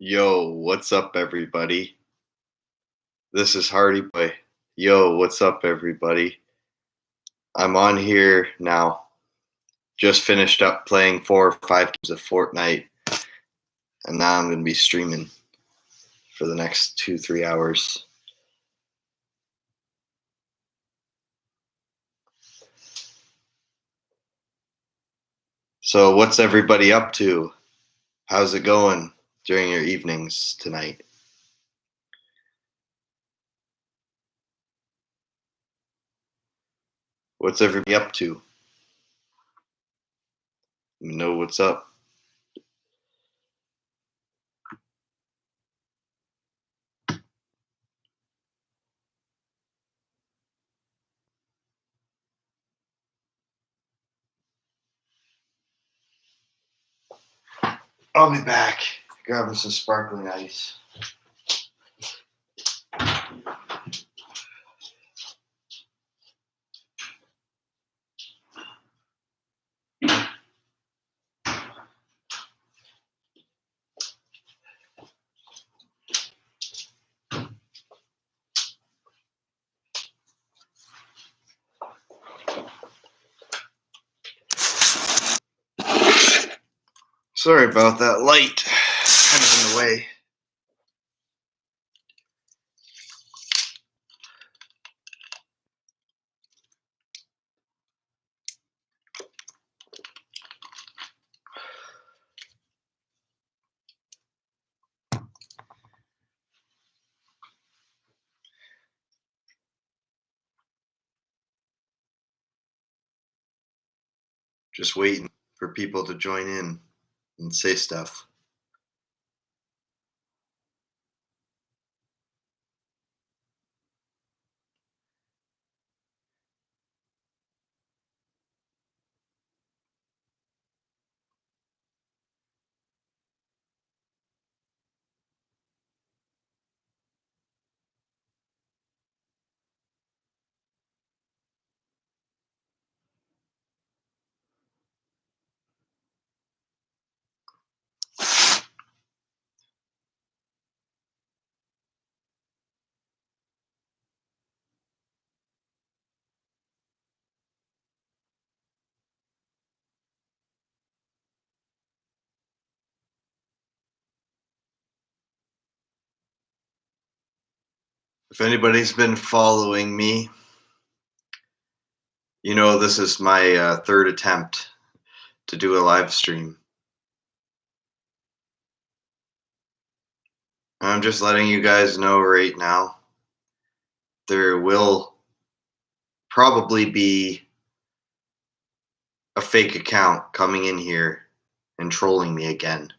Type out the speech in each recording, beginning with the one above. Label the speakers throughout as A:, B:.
A: Yo, what's up, everybody? This is Hardy Boy. Yo, what's up, everybody? I'm on here now. Just finished up playing 4 or 5 games of Fortnite, and now I'm going to be streaming for the next 2-3 hours. So, what's everybody up to? How's it going during your evenings tonight? What's everybody up to? Let me know what's up. I'll be back. Grabbing some sparkling ice. Sorry about that light. Kind of in the way. Just waiting for people to join in and say stuff. If anybody's been following me, you know this is my third attempt to do a live stream. I'm just letting you guys know right now, there will probably be a fake account coming in here and trolling me again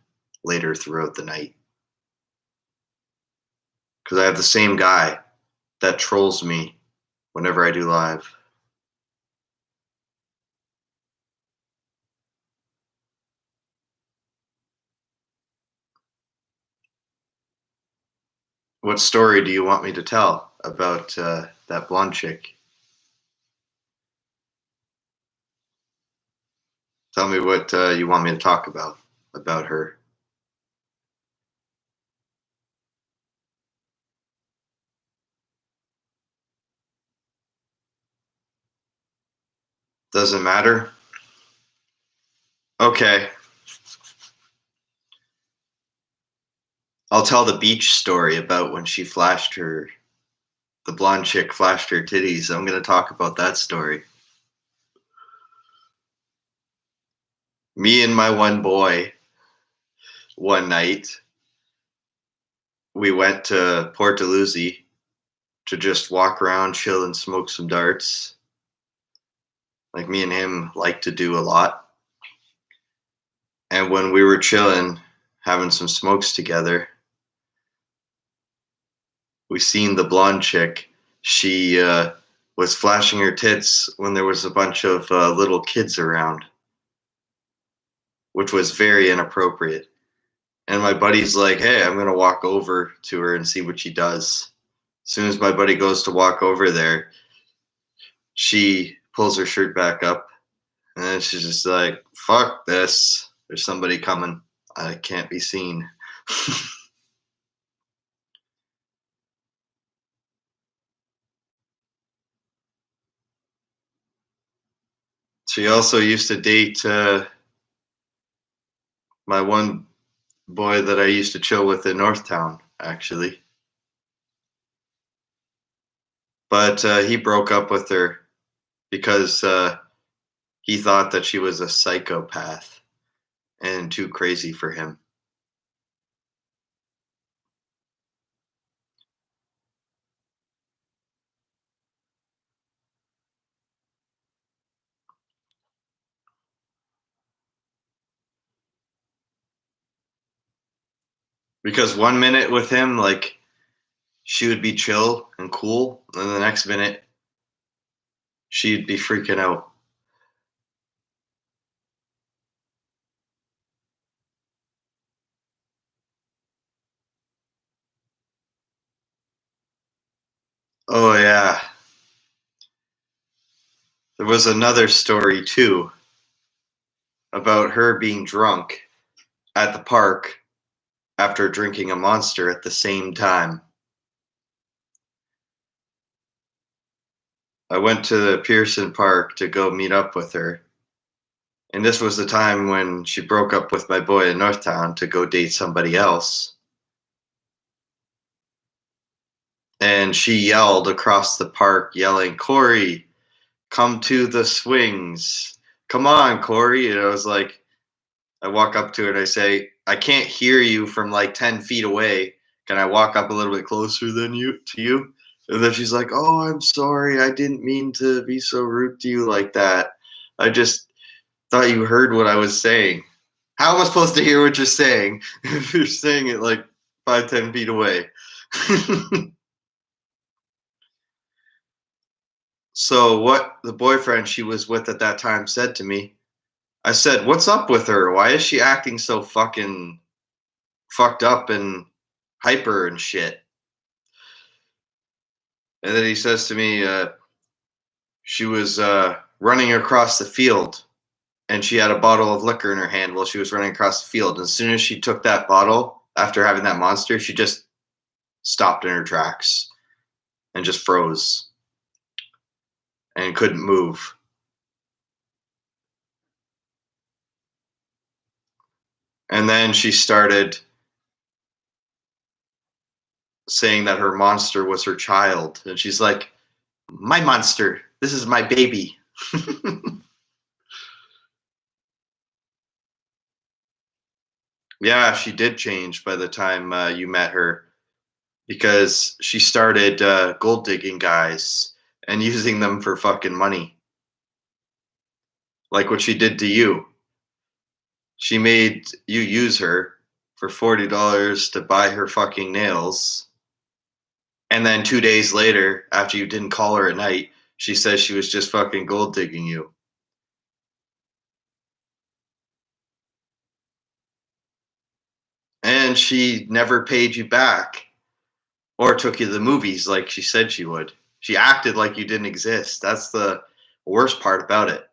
A: later throughout the night. Because I have the same guy that trolls me whenever I do live. What story do you want me to tell about that blonde chick? Tell me what you want me to talk about her. Doesn't matter? Okay. I'll tell the beach story about when the blonde chick flashed her titties. I'm going to talk about that story. Me and my one boy, one night, we went to Port Dalhousie to just walk around, chill, and smoke some darts. Like me and him like to do a lot. And when we were chilling, having some smokes together, we seen the blonde chick. She was flashing her tits when there was a bunch of little kids around, which was very inappropriate. And my buddy's like, hey, I'm going to walk over to her and see what she does. As soon as my buddy goes to walk over there, she pulls her shirt back up, and then she's just like, fuck this. There's somebody coming. I can't be seen. She also used to date my one boy that I used to chill with in Northtown, actually. But he broke up with her because he thought that she was a psychopath and too crazy for him. Because 1 minute with him, like, she would be chill and cool, and the next minute she'd be freaking out. Oh yeah. There was another story too about her being drunk at the park after drinking a Monster at the same time. I went to the Pearson Park to go meet up with her. And this was the time when she broke up with my boy in Northtown to go date somebody else. And she yelled across the park, yelling, "Corey, come to the swings. Come on, Corey." And I was like, I walk up to her and I say, "I can't hear you from like 10 feet away. Can I walk up a little bit closer than you to you?" And then she's like, "Oh, I'm sorry. I didn't mean to be so rude to you like that. I just thought you heard what I was saying." How am I supposed to hear what you're saying if you're saying it like 5, 10 feet away? So what the boyfriend she was with at that time said to me, I said, "What's up with her? Why is she acting so fucking fucked up and hyper and shit?" And then he says to me, she was running across the field and she had a bottle of liquor in her hand while she was running across the field. And as soon as she took that bottle after having that Monster, she just stopped in her tracks and just froze and couldn't move. And then she started saying that her monster was her child. And she's like, "My monster. This is my baby." Yeah, she did change by the time you met her because she started gold digging guys and using them for fucking money, like what she did to you. She made you use her for $40 to buy her fucking nails. And then 2 days later, after you didn't call her at night, she says she was just fucking gold digging you. And she never paid you back or took you to the movies like she said she would. She acted like you didn't exist. That's the worst part about it.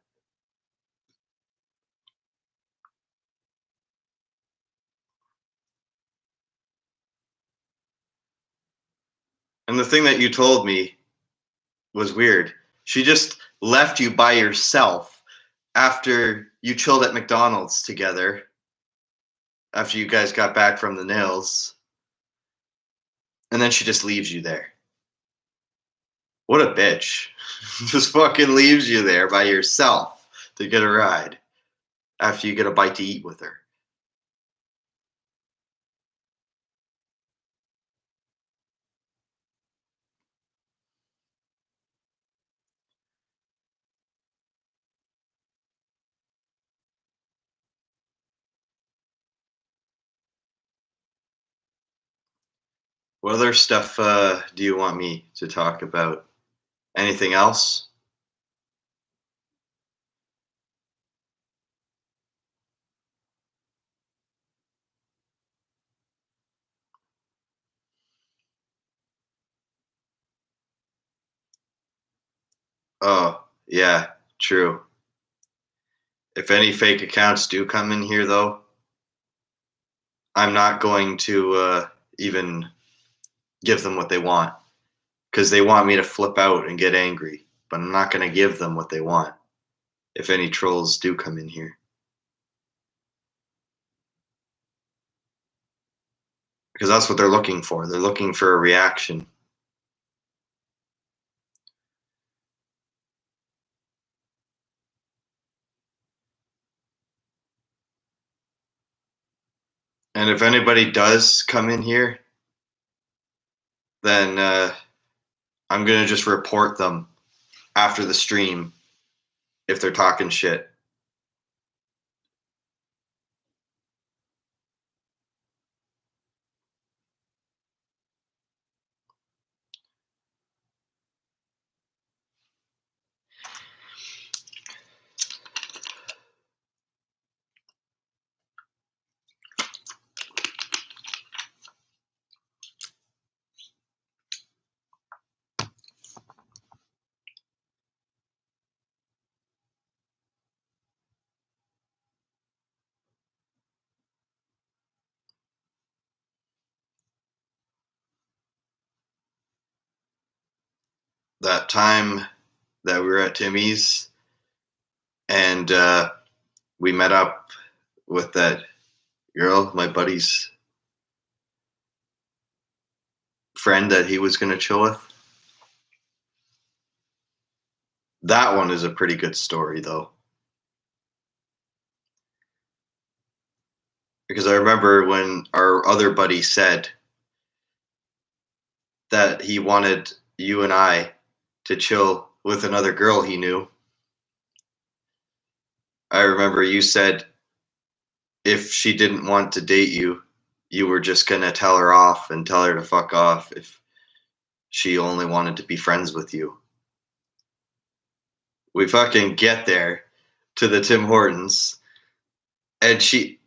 A: And the thing that you told me was weird. She just left you by yourself after you chilled at McDonald's together after you guys got back from the nails. And then she just leaves you there. What a bitch. Just fucking leaves you there by yourself to get a ride after you get a bite to eat with her. What other stuff do you want me to talk about? Anything else? Oh, yeah, true. If any fake accounts do come in here, though, I'm not going to even give them what they want because they want me to flip out and get angry, but I'm not going to give them what they want. if any trolls do come in here. Because that's what they're looking for. They're looking for a reaction. And if anybody does come in here, then I'm going to just report them after the stream if they're talking shit. That time that we were at Timmy's and we met up with that girl, my buddy's friend that he was going to chill with. That one is a pretty good story, though. Because I remember when our other buddy said that he wanted you and I to chill with another girl he knew. I remember you said if she didn't want to date you, you were just going to tell her off and tell her to fuck off if she only wanted to be friends with you. We fucking get there to the Tim Hortons, and he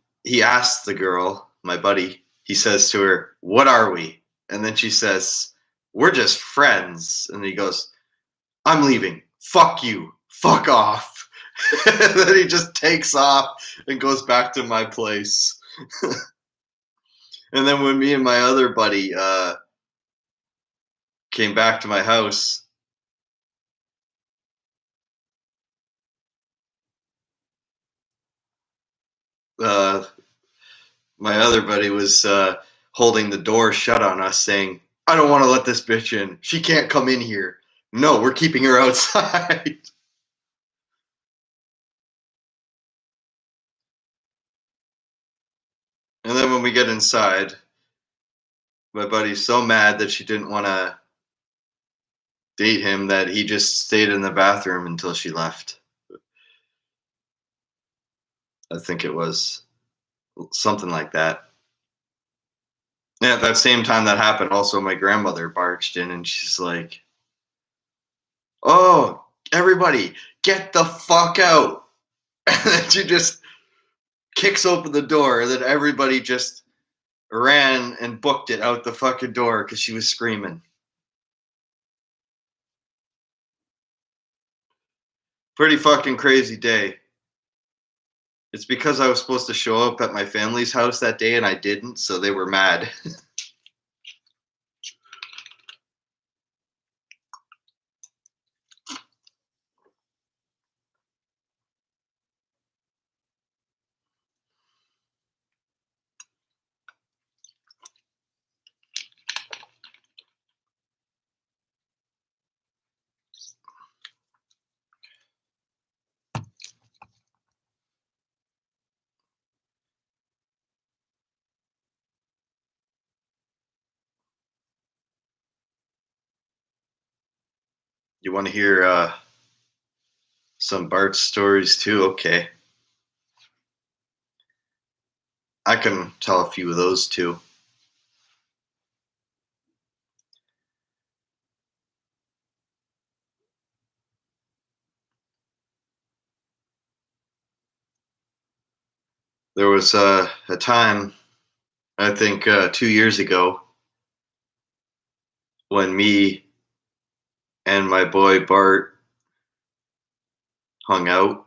A: asks the girl, my buddy, he says to her, "What are we?" And then she says, "We're just friends." And he goes, "I'm leaving. Fuck you. Fuck off." And then he just takes off and goes back to my place. And then when me and my other buddy came back to my house, my other buddy was holding the door shut on us, saying, "I don't want to let this bitch in. She can't come in here. No, we're keeping her outside." And then when we get inside, my buddy's so mad that she didn't want to date him that he just stayed in the bathroom until she left. I think it was something like that. Yeah, at that same time that happened, also my grandmother barged in and she's like, "Oh, everybody, get the fuck out." And then she just kicks open the door, and then everybody just ran and booked it out the fucking door because she was screaming. Pretty fucking crazy day. It's because I was supposed to show up at my family's house that day and I didn't, so they were mad. You want to hear some Bart stories too? Okay. I can tell a few of those too. There was a time, I think 2 years ago, when me and my boy Bart hung out.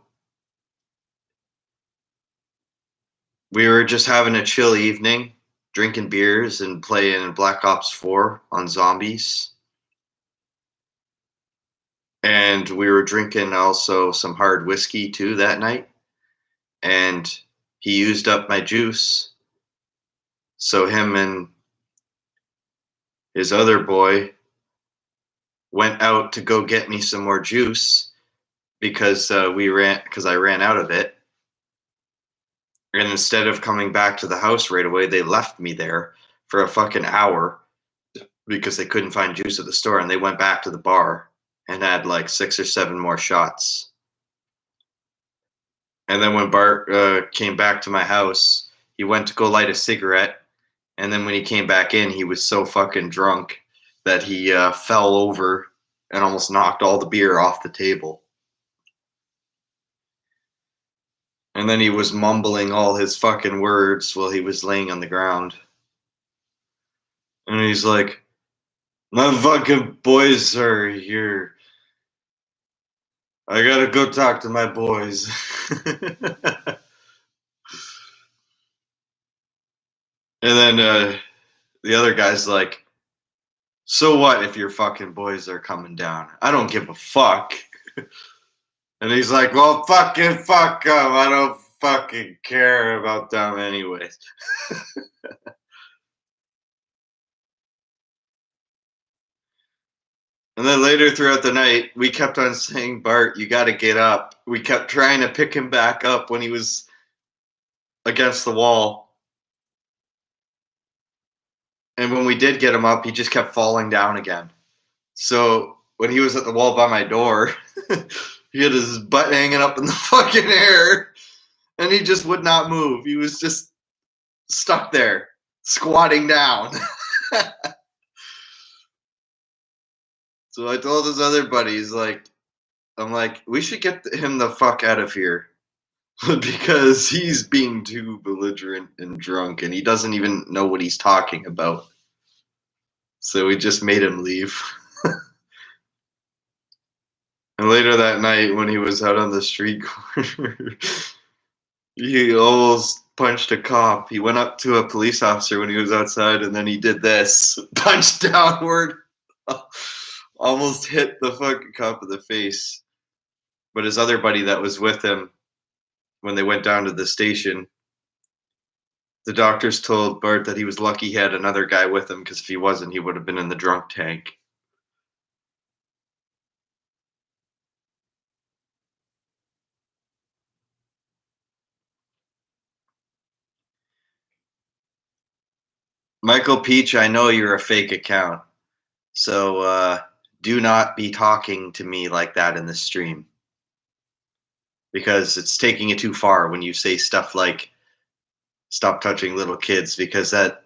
A: We were just having a chill evening, drinking beers and playing Black Ops 4 on zombies. And we were drinking also some hard whiskey too that night. And he used up my juice. So him and his other boy went out to go get me some more juice because I ran out of it. And instead of coming back to the house right away, they left me there for a fucking hour because they couldn't find juice at the store, and they went back to the bar and had like 6 or 7 more shots. And then when Bart came back to my house, he went to go light a cigarette, and then when he came back in, he was so fucking drunk that he fell over and almost knocked all the beer off the table. And then he was mumbling all his fucking words while he was laying on the ground. And he's like, "My fucking boys are here. I gotta go talk to my boys." And then the other guy's like, "So what if your fucking boys are coming down? I don't give a fuck." And he's like, "Well, fucking fuck them. I don't fucking care about them anyways." And then later throughout the night, we kept on saying, "Bart, you gotta get up." We kept trying to pick him back up when he was against the wall. And when we did get him up, he just kept falling down again. So when he was at the wall by my door, he had his butt hanging up in the fucking air, and he just would not move. He was just stuck there, squatting down. So I told his other buddies, I'm like, we should get him the fuck out of here because he's being too belligerent and drunk, and he doesn't even know what he's talking about. So we just made him leave. And later that night, when he was out on the street corner, he almost punched a cop. He went up to a police officer when he was outside, and then he did this, punched downward, almost hit the fucking cop in the face. But his other buddy that was with him, when they went down to the station, the doctors told Bart that he was lucky he had another guy with him, because if he wasn't, he would have been in the drunk tank. Michael Peach, I know you're a fake account, so do not be talking to me like that in the stream, because it's taking it too far when you say stuff like "stop touching little kids," because that,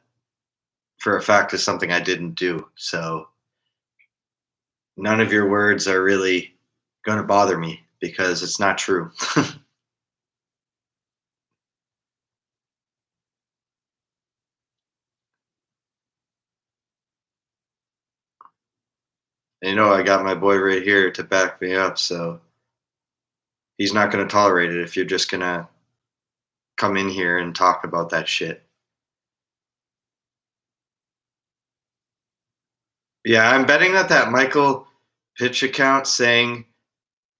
A: for a fact, is something I didn't do. So none of your words are really going to bother me because it's not true. And, I got my boy right here to back me up, so he's not going to tolerate it if you're just going to come in here and talk about that shit. Yeah, I'm betting that Michael Pitch account saying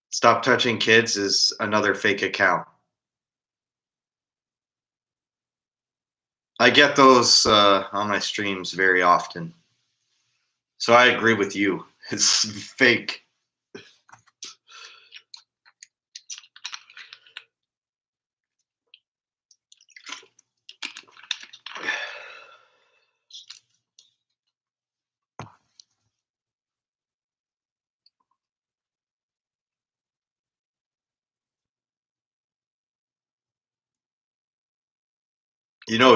A: "stop touching kids" is another fake account. I get those on my streams very often. So I agree with you. It's fake.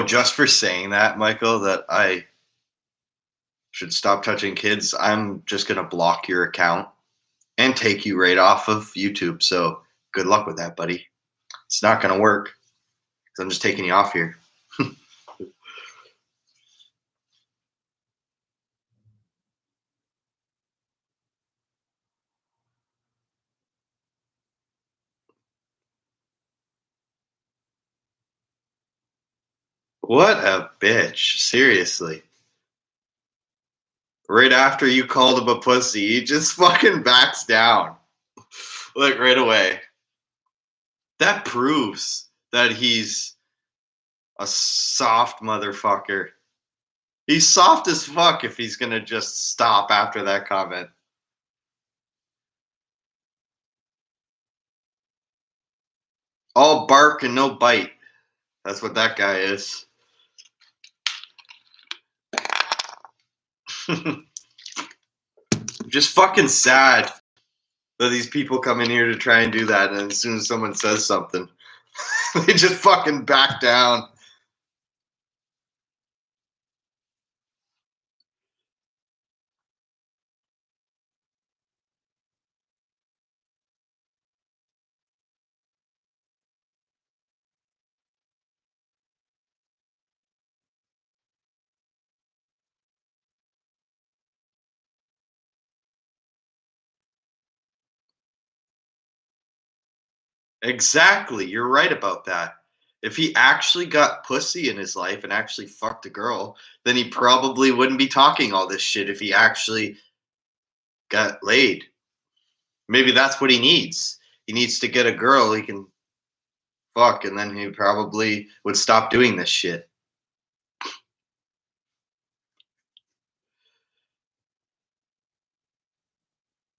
A: Just for saying that, Michael, that I should stop touching kids, I'm just going to block your account and take you right off of YouTube. So good luck with that, buddy. It's not going to work because I'm just taking you off here. What a bitch. Seriously. Right after you called him a pussy, he just fucking backs down. Like right away. That proves that he's a soft motherfucker. He's soft as fuck if he's gonna just stop after that comment. All bark and no bite. That's what that guy is. Just fucking sad that these people come in here to try and do that, and as soon as someone says something, they just fucking back down. Exactly. You're right about that. If he actually got pussy in his life and actually fucked a girl, then he probably wouldn't be talking all this shit if he actually got laid. Maybe that's what he needs. He needs to get a girl he can fuck, and then he probably would stop doing this shit.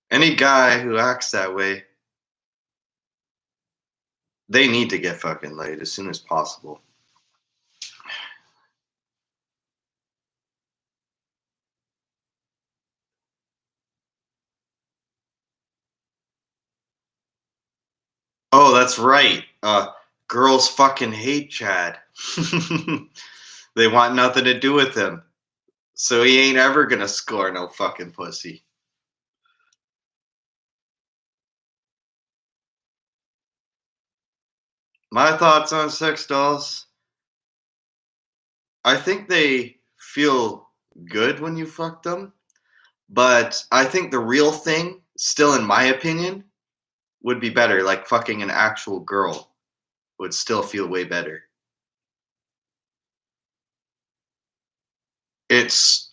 A: Any guy who acts that way, they need to get fucking laid as soon as possible. Oh, that's right. Girls fucking hate Chad. They want nothing to do with him. So he ain't ever gonna score no fucking pussy. My thoughts on sex dolls. I think they feel good when you fuck them, but I think the real thing, still in my opinion, would be better. Like fucking an actual girl would still feel way better. It's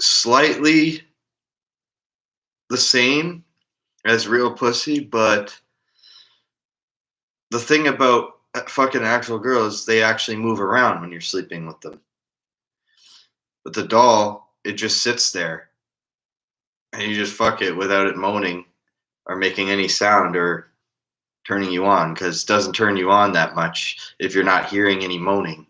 A: slightly the same as real pussy, but the thing about fucking actual girls, they actually move around when you're sleeping with them. But the doll, it just sits there, and you just fuck it without it moaning or making any sound or turning you on, because it doesn't turn you on that much if you're not hearing any moaning.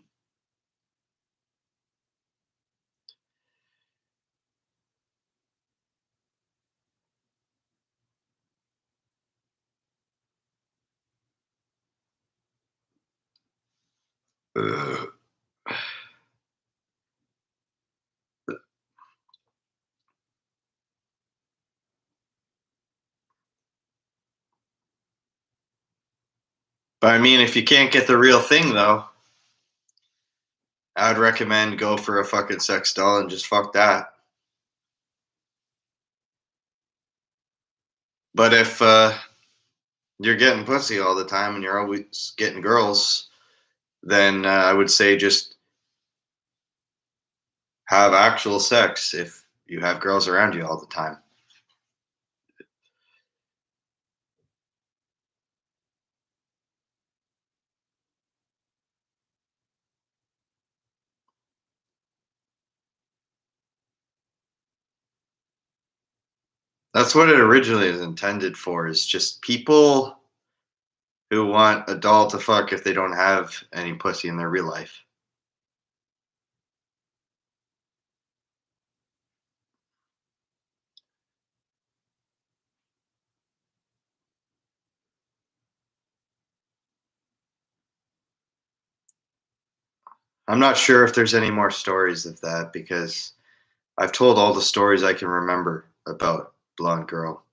A: Ugh. But I mean, if you can't get the real thing, though, I would recommend go for a fucking sex doll and just fuck that. But if you're getting pussy all the time and you're always getting girls, then I would say just have actual sex if you have girls around you all the time. That's what it originally is intended for, is just people who want a doll to fuck if they don't have any pussy in their real life. I'm not sure if there's any more stories of that because I've told all the stories I can remember about Blonde Girl.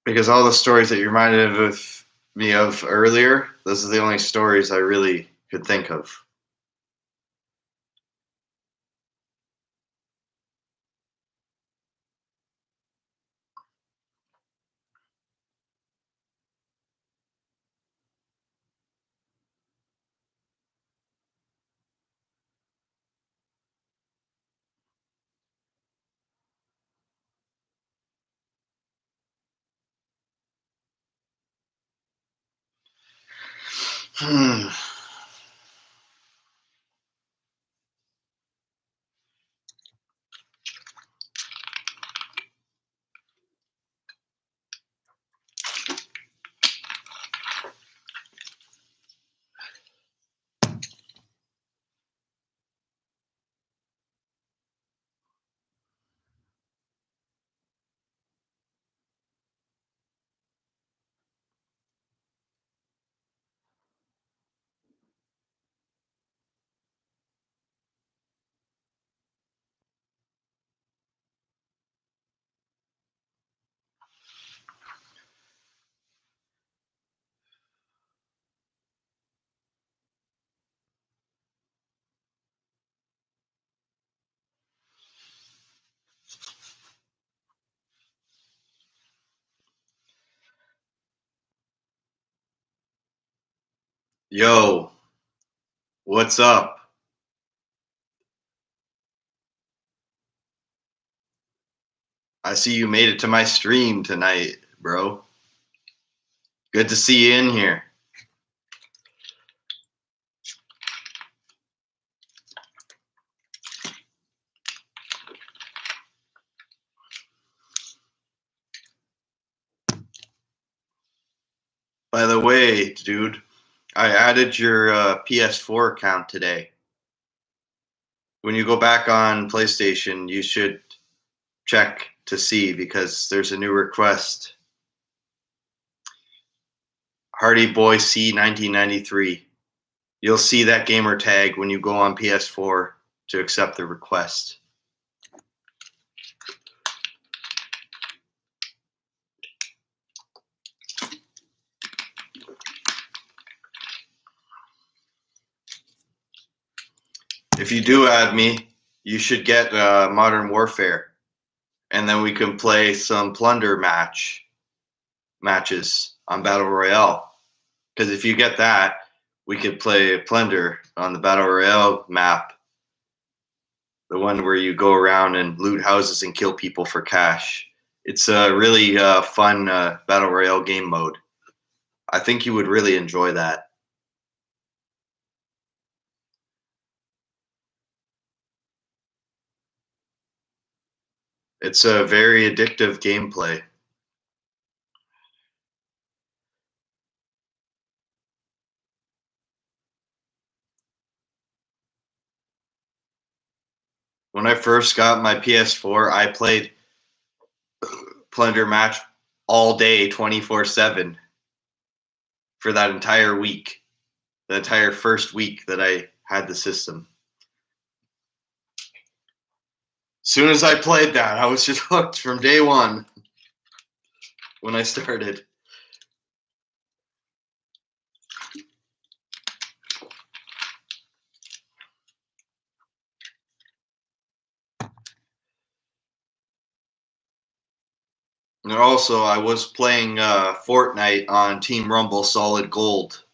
A: Because all the stories that you reminded of me of earlier, those are the only stories I really could think of. Hmm. Yo, what's up? I see you made it to my stream tonight, bro. Good to see you in here. By the way, dude, I added your PS4 account today. When you go back on PlayStation, you should check to see because there's a new request. Hardy Boy C 1993. You'll see that gamer tag when you go on PS4 to accept the request. If you do add me, you should get Modern Warfare, and then we can play some plunder matches on Battle Royale. Because if you get that, we could play plunder on the Battle Royale map, the one where you go around and loot houses and kill people for cash. It's a really fun Battle Royale game mode. I think you would really enjoy that. It's a very addictive gameplay. When I first got my PS4, I played Plunder Match all day, 24/7, for that entire week, the entire first week that I had the system. As soon as I played that, I was just hooked from day one when I started. And also, I was playing Fortnite on Team Rumble Solid Gold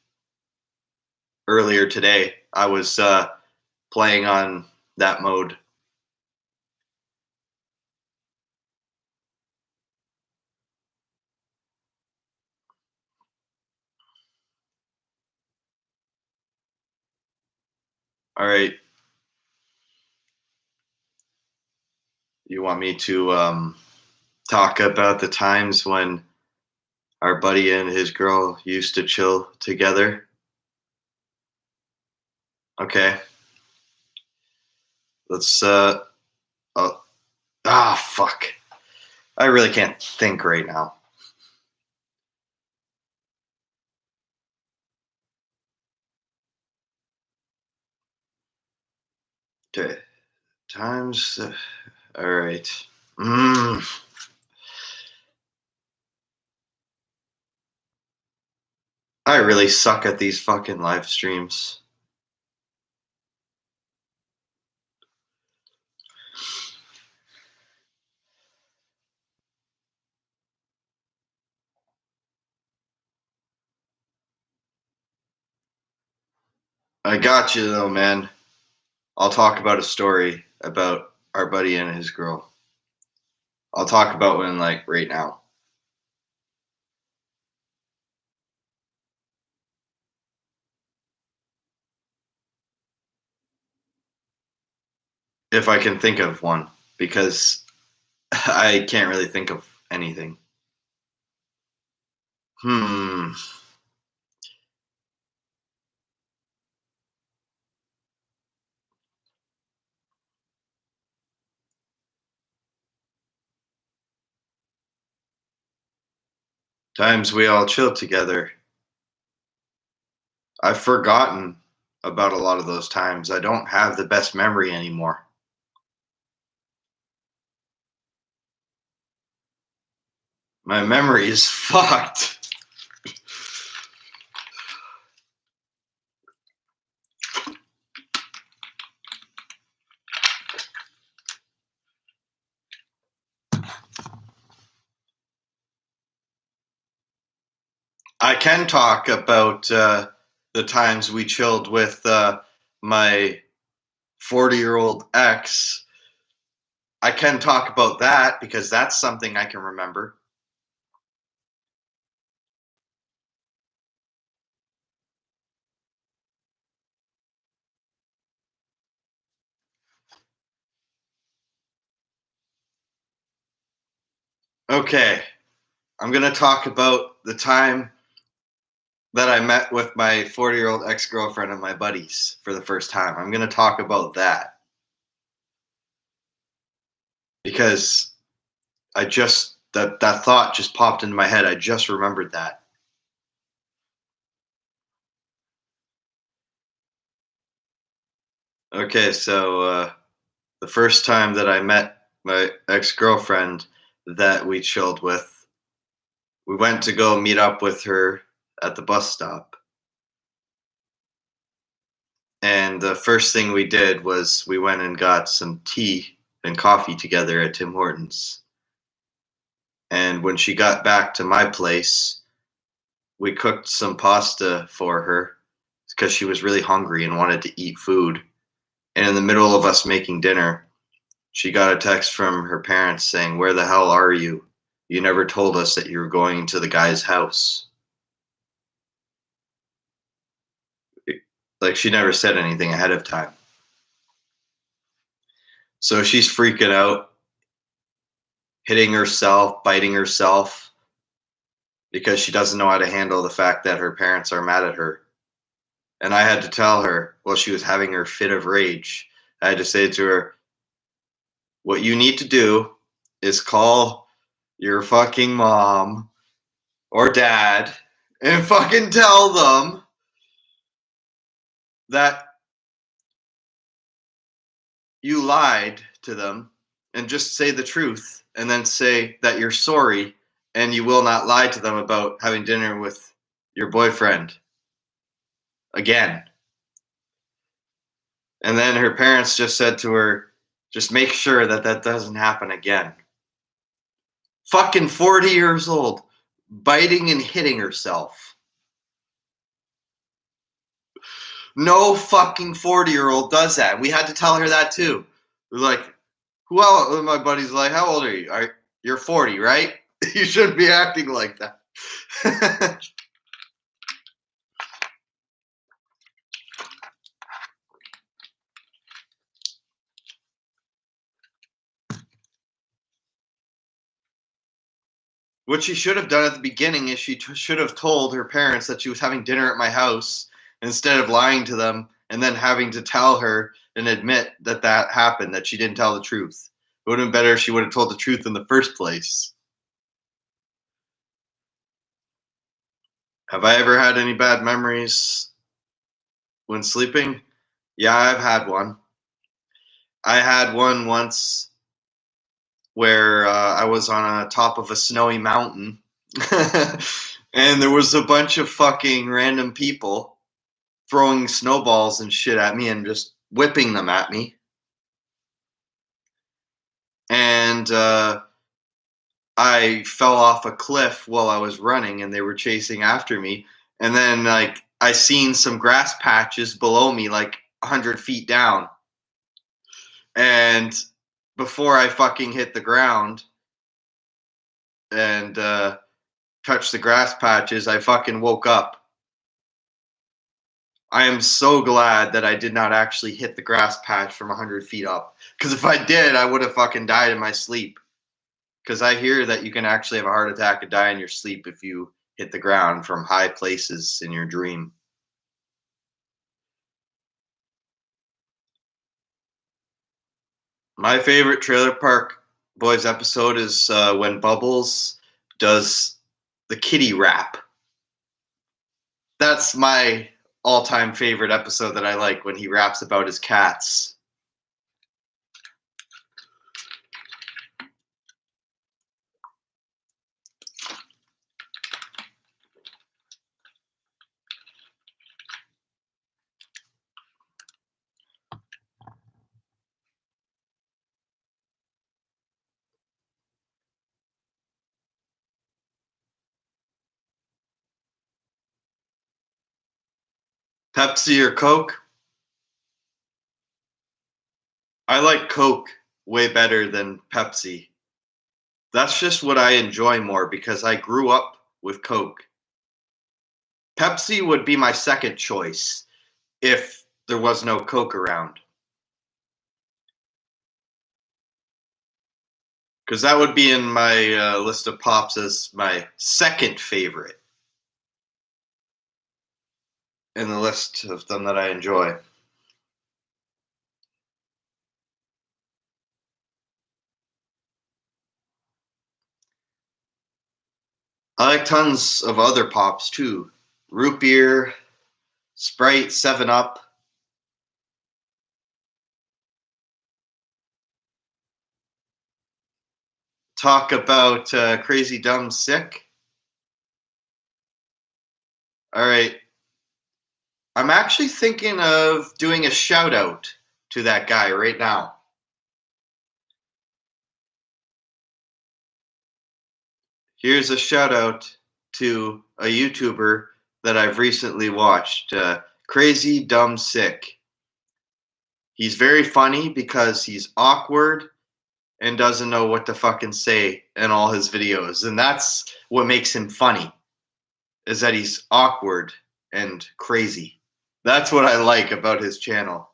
A: earlier today. I was playing on that mode. All right. You want me to talk about the times when our buddy and his girl used to chill together? Okay. Let's fuck. I really can't think right now. Okay. Times all right. I really suck at these fucking live streams. I got you though, man. I'll talk about a story about our buddy and his girl. I'll talk about one like right now. If I can think of one, because I can't really think of anything. Hmm. Times we all chilled together. I've forgotten about a lot of those times. I don't have the best memory anymore. My memory is fucked. I can talk about the times we chilled with my 40-year-old ex. I can talk about that because that's something I can remember. Okay, I'm going to talk about the time that I met with my 40-year-old ex-girlfriend and my buddies for the first time. I'm going to talk about that because that thought just popped into my head. I just remembered that. Okay, so the first time that I met my ex-girlfriend that we chilled with, we went to go meet up with her at the bus stop. And the first thing we did was we went and got some tea and coffee together at Tim Hortons. And when she got back to my place, we cooked some pasta for her because she was really hungry and wanted to eat food. And in the middle of us making dinner, she got a text from her parents saying, "Where the hell are you? You never told us that you were going to the guy's house." Like, she never said anything ahead of time. So she's freaking out, hitting herself, biting herself, because she doesn't know how to handle the fact that her parents are mad at her. And I had to tell her while she was having her fit of rage, I had to say to her, "What you need to do is call your fucking mom or dad and fucking tell them that you lied to them, and just say the truth, and then say that you're sorry and you will not lie to them about having dinner with your boyfriend again." And then her parents just said to her, "Just make sure that that doesn't happen again." Fucking 40 years old, biting and hitting herself. No fucking 40-year-old does that. We had to tell her that too. We're like, who else? My buddy's like, "How old are you?" "You're 40, right? You shouldn't be acting like that." What she should have done at the beginning is she should have told her parents that she was having dinner at my house instead of lying to them and then having to tell her and admit that that happened, that she didn't tell the truth. It would have been better if she would have told the truth in the first place. Have I ever had any bad memories when sleeping? Yeah, I've had one. I had one once where I was on a top of a snowy mountain and there was a bunch of fucking random people throwing snowballs and shit at me and just whipping them at me. And I fell off a cliff while I was running and they were chasing after me. And then, like, I seen some grass patches below me, like 100 feet down. And before I fucking hit the ground and touched the grass patches, I fucking woke up. I am so glad that I did not actually hit the grass patch from 100 feet up. Because if I did, I would have fucking died in my sleep. Because I hear that you can actually have a heart attack and die in your sleep if you hit the ground from high places in your dream. My favorite Trailer Park Boys episode is when Bubbles does the kitty rap. That's my all-time favorite episode that I like, when he raps about his cats. Pepsi or Coke? I like Coke way better than Pepsi. That's just what I enjoy more because I grew up with Coke. Pepsi would be my second choice if there was no Coke around. Because that would be in my list of pops as my second favorite in the list of them that I enjoy. I like tons of other pops too. Root beer, Sprite, 7 Up. Talk about Crazy Dumb Sick. All right. I'm actually thinking of doing a shout out to that guy right now. Here's a shout out to a YouTuber that I've recently watched, Crazy Dumb Sick. He's very funny because he's awkward and doesn't know what to fucking say in all his videos. And that's what makes him funny, is that he's awkward and crazy. That's what I like about his channel.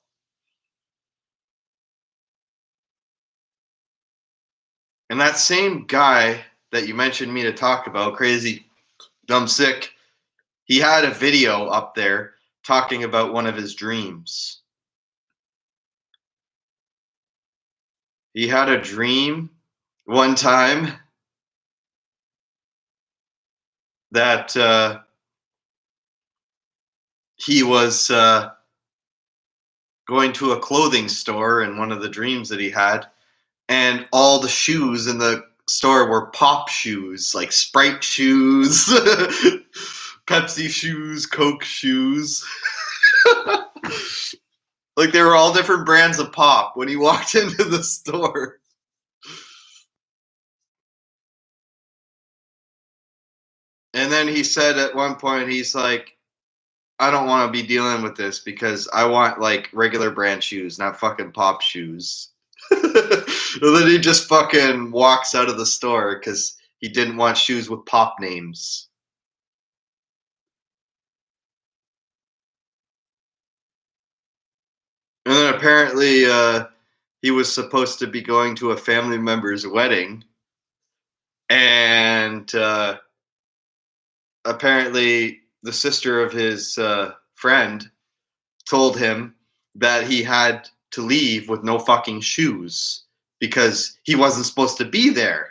A: And that same guy that you mentioned me to talk about, Crazy Dumb Sick, he had a video up there talking about one of his dreams. He had a dream one time that he was going to a clothing store in one of the dreams that he had, and all the shoes in the store were pop shoes, like Sprite shoes, Pepsi shoes, Coke shoes. Like they were all different brands of pop when he walked into the store. And then he said at one point, he's like, I don't want to be dealing with this because I want like regular brand shoes, not fucking pop shoes. And then he just fucking walks out of the store because he didn't want shoes with pop names. And then apparently he was supposed to be going to a family member's wedding. And apparently the sister of his friend told him that he had to leave with no fucking shoes because he wasn't supposed to be there.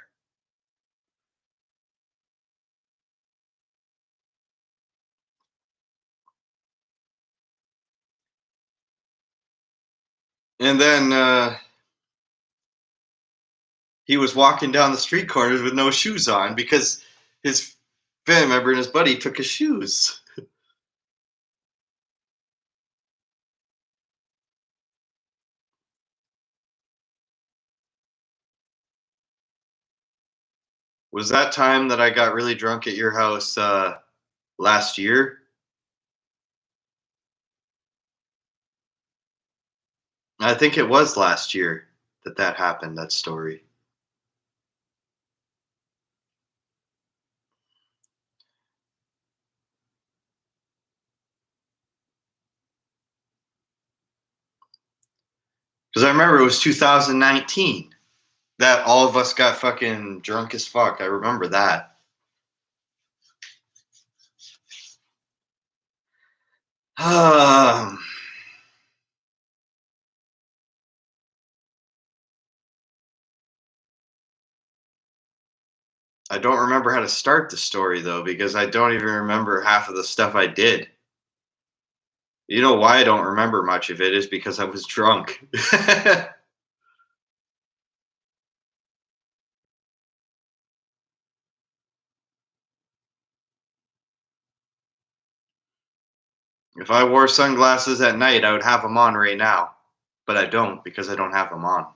A: And then he was walking down the street corners with no shoes on because his family member and his buddy took his shoes. Was that time that I got really drunk at your house last year? I think it was last year that that happened, that story. Because I remember it was 2019 that all of us got fucking drunk as fuck. I remember that. I don't remember how to start the story though, because I don't even remember half of the stuff I did. You know why I don't remember much of it is because I was drunk. If I wore sunglasses at night, I would have them on right now. But I don't because I don't have them on.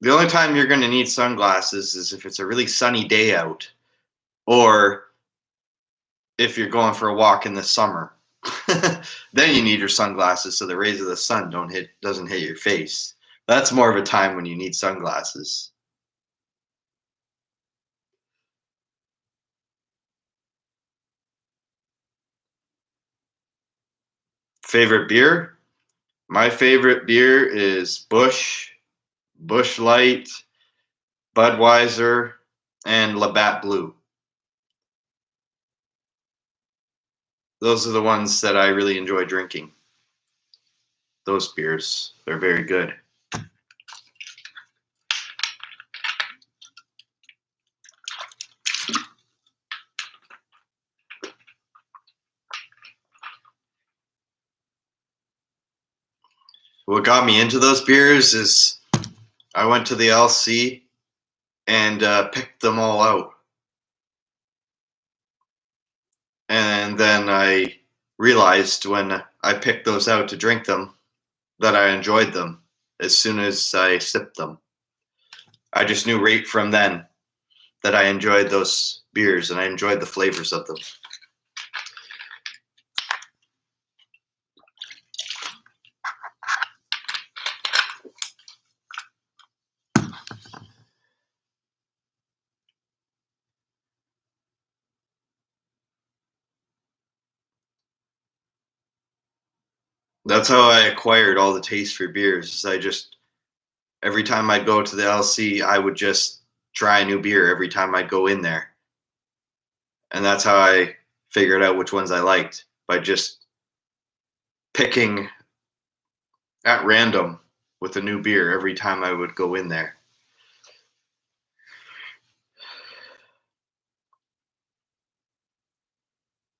A: The only time you're going to need sunglasses is if it's a really sunny day out or if you're going for a walk in the summer. Then you need your sunglasses so the rays of the sun doesn't hit your face. That's more of a time when you need sunglasses. Favorite beer? My favorite beer is Busch Light, Budweiser, and Labatt Blue. Those are the ones that I really enjoy drinking. Those beers, they're very good. What got me into those beers is I went to the LC and picked them all out. And then I realized when I picked those out to drink them that I enjoyed them as soon as I sipped them. I just knew right from then that I enjoyed those beers and I enjoyed the flavors of them. That's how I acquired all the taste for beers. Is I just every time I'd go to the LC, I would just try a new beer every time I'd go in there. And that's how I figured out which ones I liked by just picking at random with a new beer every time I would go in there.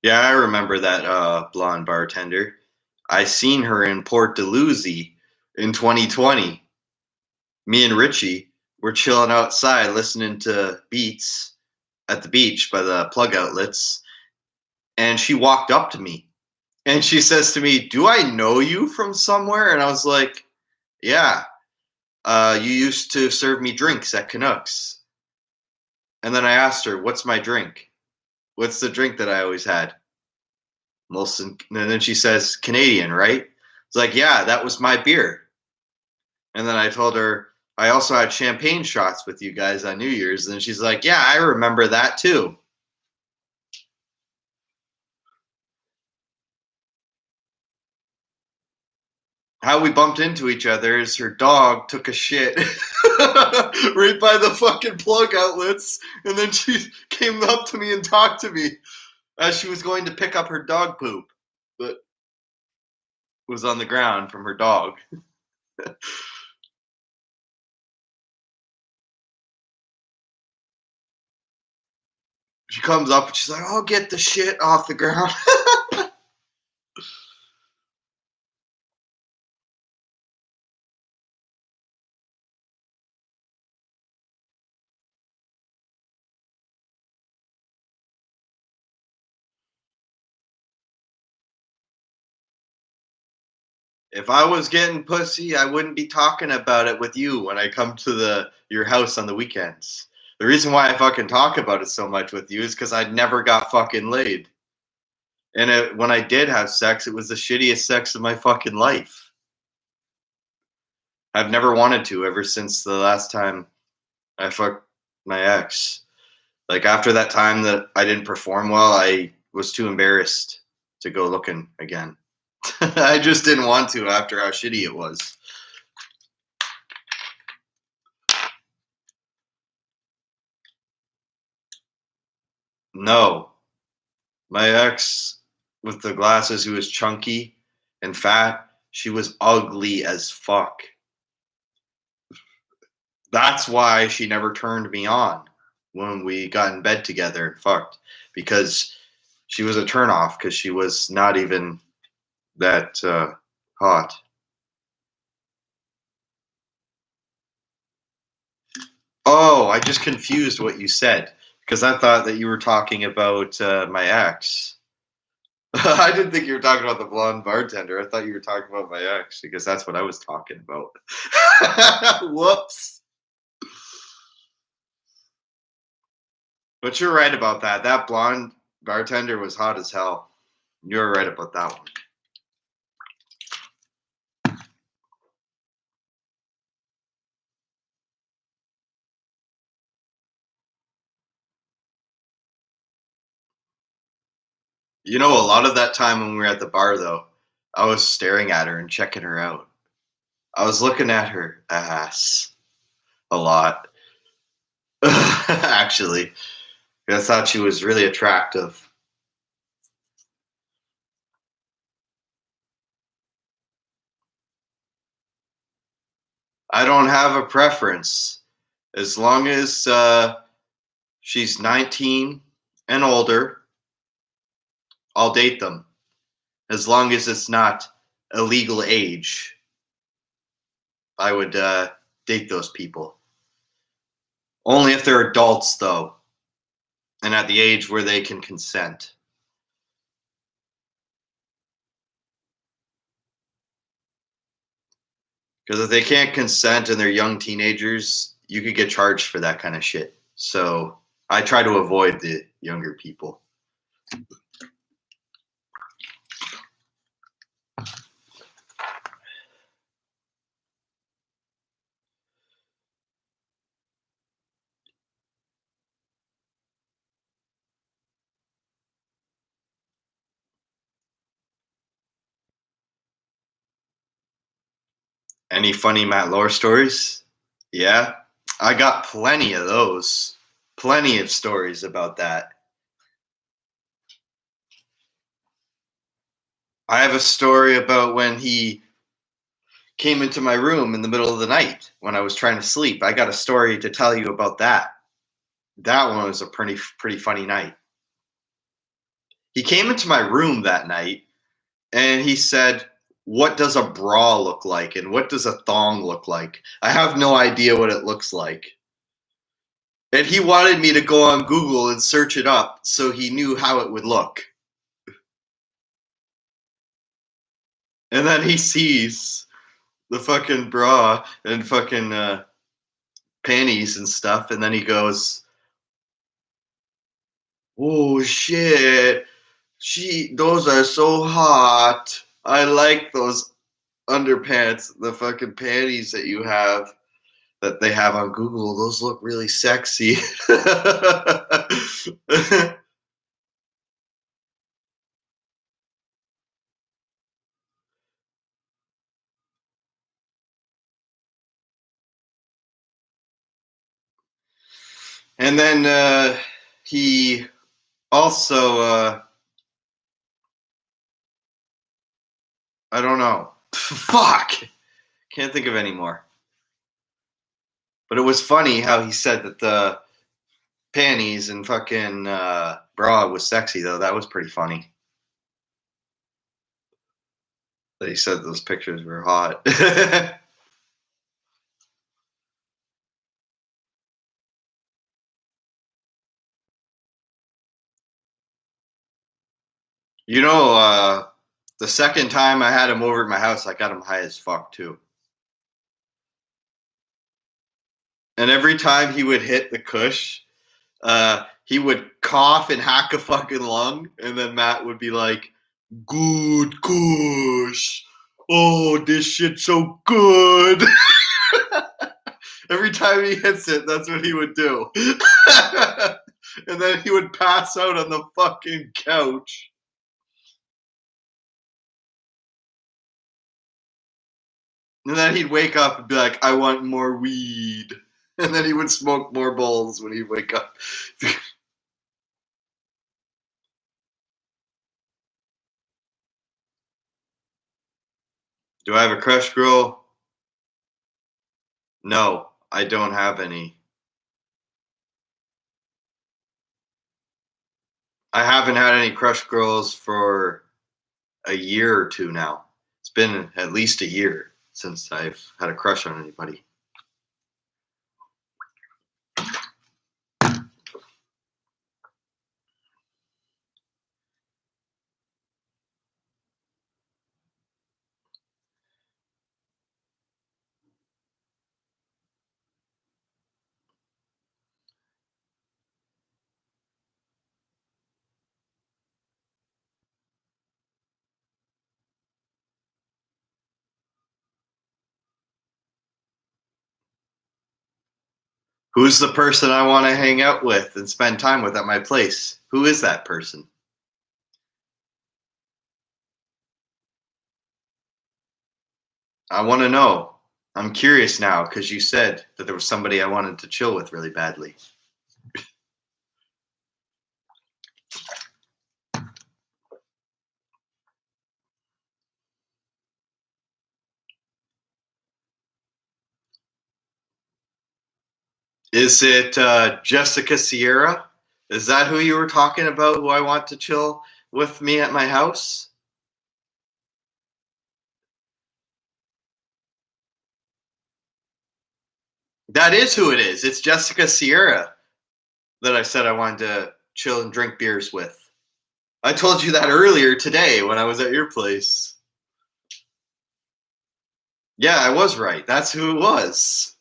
A: Yeah, I remember that blonde bartender. I seen her in Port Dalhousie in 2020. Me and Richie were chilling outside listening to beats at the beach by the plug outlets, and she walked up to me and she says to me, "Do I know you from somewhere?" And I was like, "Yeah, you used to serve me drinks at Canucks." And then I asked her, "What's my drink? What's the drink that I always had?" Molson. And then she says, "Canadian, right?" It's like, "Yeah, that was my beer." And then I told her, "I also had champagne shots with you guys on New Year's." And she's like, "Yeah, I remember that too." How we bumped into each other is her dog took a shit right by the fucking plug outlets. And then she came up to me and talked to me as she was going to pick up her dog poop that was on the ground from her dog. She comes up and she's like, "I'll get the shit off the ground." If I was getting pussy, I wouldn't be talking about it with you when I come to your house on the weekends. The reason why I fucking talk about it so much with you is because I never got fucking laid. And when I did have sex, it was the shittiest sex of my fucking life. I've never wanted to ever since the last time I fucked my ex. Like after that time that I didn't perform well, I was too embarrassed to go looking again. I just didn't want to after how shitty it was. No, my ex with the glasses who was chunky and fat, she was ugly as fuck. That's why she never turned me on when we got in bed together and fucked, because she was a turnoff because she was not even that hot. Oh, I just confused what you said because I thought that you were talking about my ex. I didn't think you were talking about the blonde bartender. I thought you were talking about my ex because that's what I was talking about. Whoops. But you're right about that. That blonde bartender was hot as hell. You're right about that one. You know, a lot of that time when we were at the bar, though, I was staring at her and checking her out. I was looking at her ass a lot, actually. I thought she was really attractive. I don't have a preference. As long as she's 19 and older, I'll date them. As long as it's not a legal age, I would date those people. Only if they're adults, though, and at the age where they can consent. Because if they can't consent and they're young teenagers, you could get charged for that kind of shit. So I try to avoid the younger people. Any funny Matt Lore stories? Yeah, I got plenty of those. Plenty of stories about that. I have a story about when he came into my room in the middle of the night when I was trying to sleep. I got a story to tell you about that. That one was a pretty funny night. He came into my room that night and he said, "What does a bra look like and what does a thong look like? I have no idea what it looks like." And he wanted me to go on Google and search it up so he knew how it would look. And then he sees the fucking bra and fucking panties and stuff, and then he goes, "Oh shit, those are so hot. I like those underpants, the fucking panties that you have." That they have on Google, those look really sexy. And then he also, I don't know. Fuck! Can't think of any more. But it was funny how he said that the panties and fucking bra was sexy, though. That was pretty funny. That he said those pictures were hot. You know, the second time I had him over at my house, I got him high as fuck, too. And every time he would hit the cush, he would cough and hack a fucking lung, and then Matt would be like, "Good kush. Oh, this shit's so good." Every time he hits it, that's what he would do. And then he would pass out on the fucking couch. And then he'd wake up and be like, I want more weed. And then he would smoke more bowls when he'd wake up. Do I have a crush girl? No, I don't have any. I haven't had any crush girls for a year or two now. It's been at least a year since I've had a crush on anybody. Who's the person I want to hang out with and spend time with at my place? Who is that person? I want to know. I'm curious now because you said that there was somebody I wanted to chill with really badly. Is it Jessica Sierra? Is that who you were talking about, who I want to chill with me at my house? That is who it is. It's Jessica Sierra that I said I wanted to chill and drink beers with. I told you that earlier today when I was at your place. Yeah, I was right. That's who it was.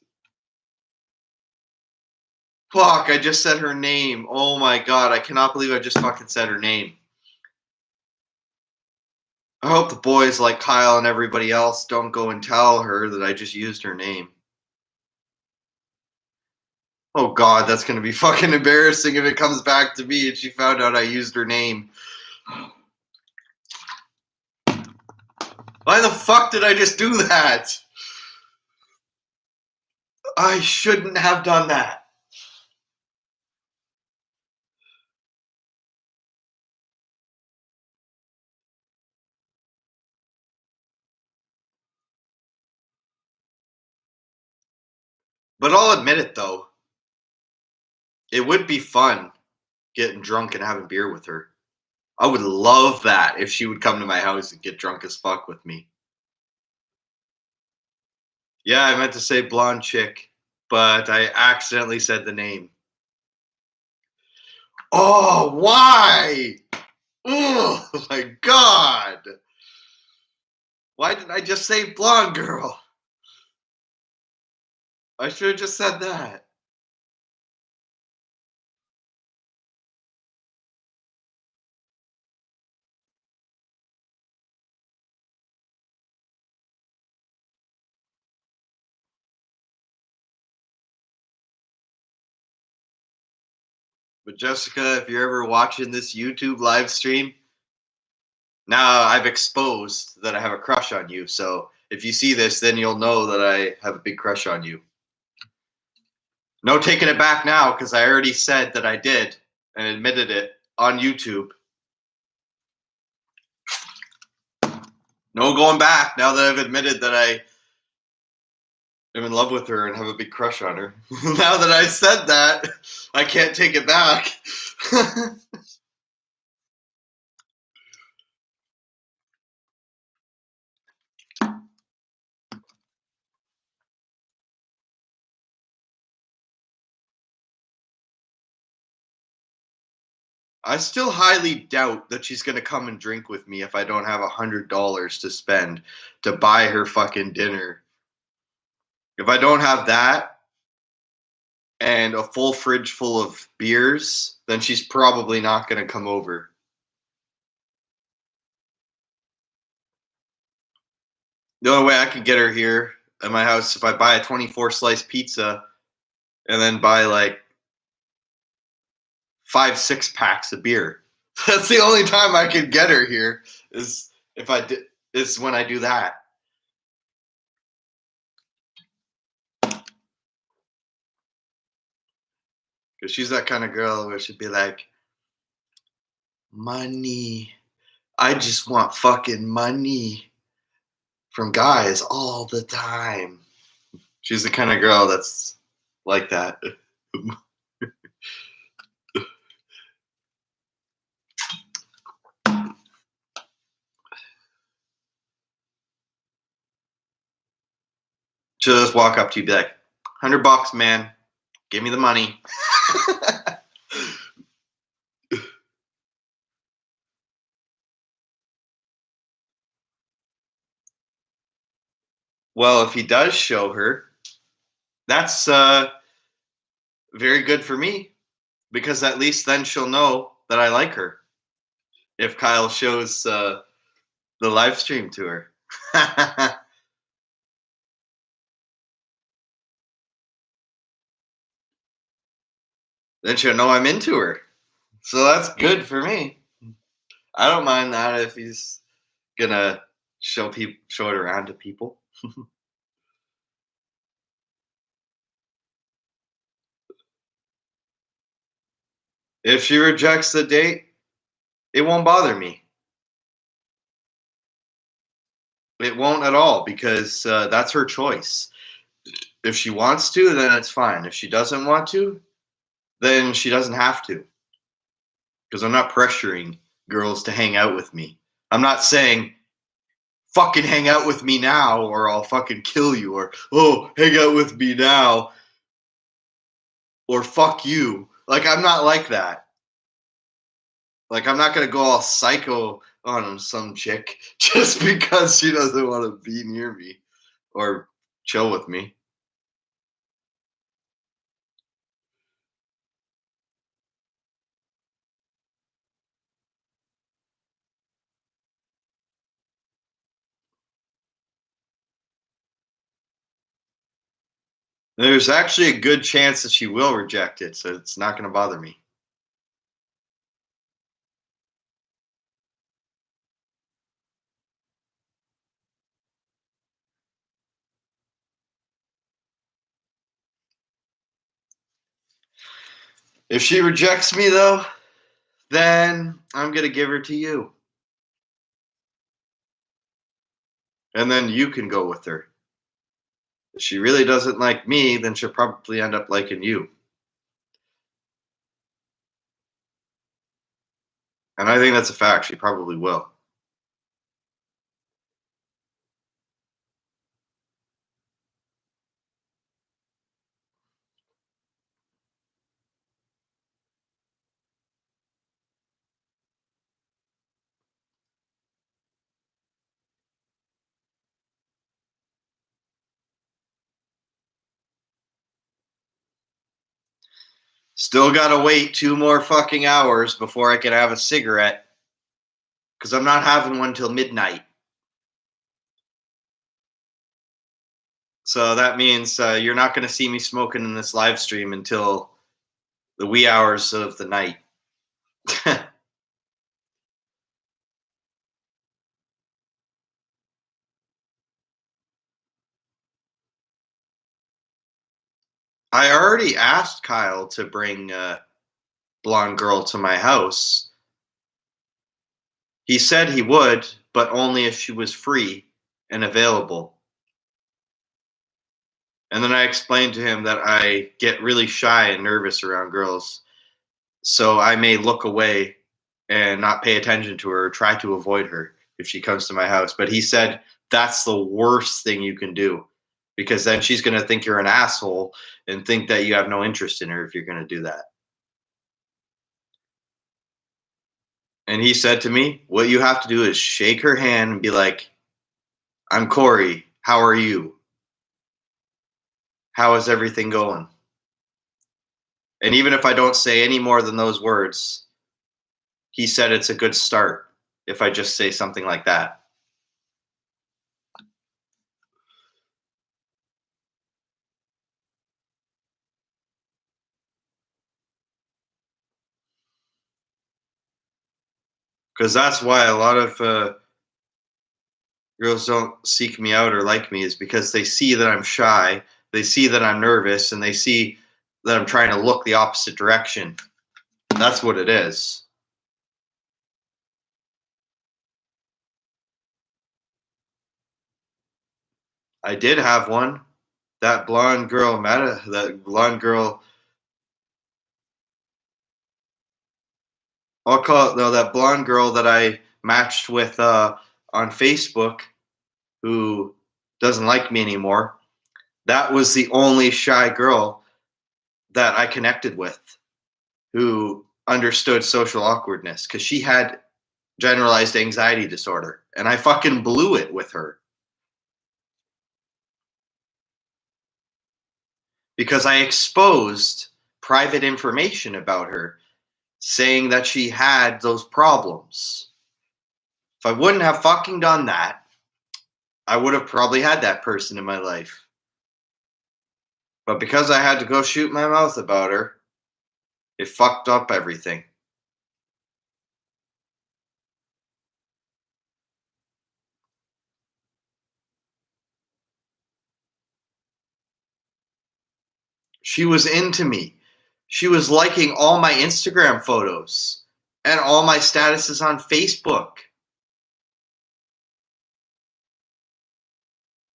A: Fuck, I just said her name. Oh my god, I cannot believe I just fucking said her name. I hope the boys like Kyle and everybody else don't go and tell her that I just used her name. Oh god, that's gonna be fucking embarrassing if it comes back to me and she found out I used her name. Why the fuck did I just do that? I shouldn't have done that. But I'll admit it though. It would be fun getting drunk and having beer with her. I would love that if she would come to my house and get drunk as fuck with me. Yeah, I meant to say blonde chick, but I accidentally said the name. Oh, why? Oh my god. Why did I just say blonde girl? I should have just said that. But Jessica, if you're ever watching this YouTube live stream, now I've exposed that I have a crush on you. So if you see this, then you'll know that I have a big crush on you. No taking it back now because I already said that I did and admitted it on YouTube. No going back now that I've admitted that I am in love with her and have a big crush on her. Now that I said that, I can't take it back. I still highly doubt that she's gonna come and drink with me if I don't have $100 to spend to buy her fucking dinner. If I don't have that and a full fridge full of beers, then she's probably not gonna come over. The only way I could get her here at my house if I buy a 24 slice pizza and then buy like 5, 6 packs of beer. That's the only time I can get her here is if I did is when I do that. Because she's that kind of girl where she'd be like, money. I just want fucking money from guys all the time. She's the kind of girl that's like that. She'll just walk up to you, be like, $100, man. Give me the money. Well, if he does show her, that's very good for me because at least then she'll know that I like her. If Kyle shows the live stream to her. Then she'll know I'm into her. So that's good for me. I don't mind that if he's gonna show it around to people. If she rejects the date, it won't bother me. It won't at all because that's her choice. If she wants to, then it's fine. If she doesn't want to, then she doesn't have to. Because I'm not pressuring girls to hang out with me. I'm not saying, fucking hang out with me now or I'll fucking kill you, or, oh, hang out with me now or fuck you. Like, I'm not like that. Like, I'm not going to go all psycho on some chick just because she doesn't want to be near me or chill with me. There's actually a good chance that she will reject it, so it's not going to bother me. If she rejects me, though, then I'm going to give her to you. And then you can go with her. If she really doesn't like me, then she'll probably end up liking you. And I think that's a fact. She probably will. Still gotta wait 2 more fucking hours before I can have a cigarette. Because I'm not having one till midnight. So that means you're not going to see me smoking in this live stream until the wee hours of the night. I already asked Kyle to bring a blonde girl to my house. He said he would, but only if she was free and available. And then I explained to him that I get really shy and nervous around girls. So I may look away and not pay attention to her or try to avoid her if she comes to my house. But he said that's the worst thing you can do because then she's going to think you're an asshole and think that you have no interest in her if you're going to do that. And he said to me, what you have to do is shake her hand and be like, I'm Corey. How are you? How is everything going? And even if I don't say any more than those words, he said it's a good start if I just say something like that. Because that's why a lot of girls don't seek me out or like me, is because they see that I'm shy, they see that I'm nervous, and they see that I'm trying to look the opposite direction. That's what it is. I did have one. That blonde girl, Meta, that blonde girl, I'll call it, no, that blonde girl that I matched with on Facebook, who doesn't like me anymore. That was the only shy girl that I connected with who understood social awkwardness, because she had generalized anxiety disorder, and I fucking blew it with her because I exposed private information about her, saying that she had those problems. If I wouldn't have fucking done that, I would have probably had that person in my life. But because I had to go shoot my mouth about her, it fucked up everything. She was into me. She was liking all my Instagram photos and all my statuses on Facebook.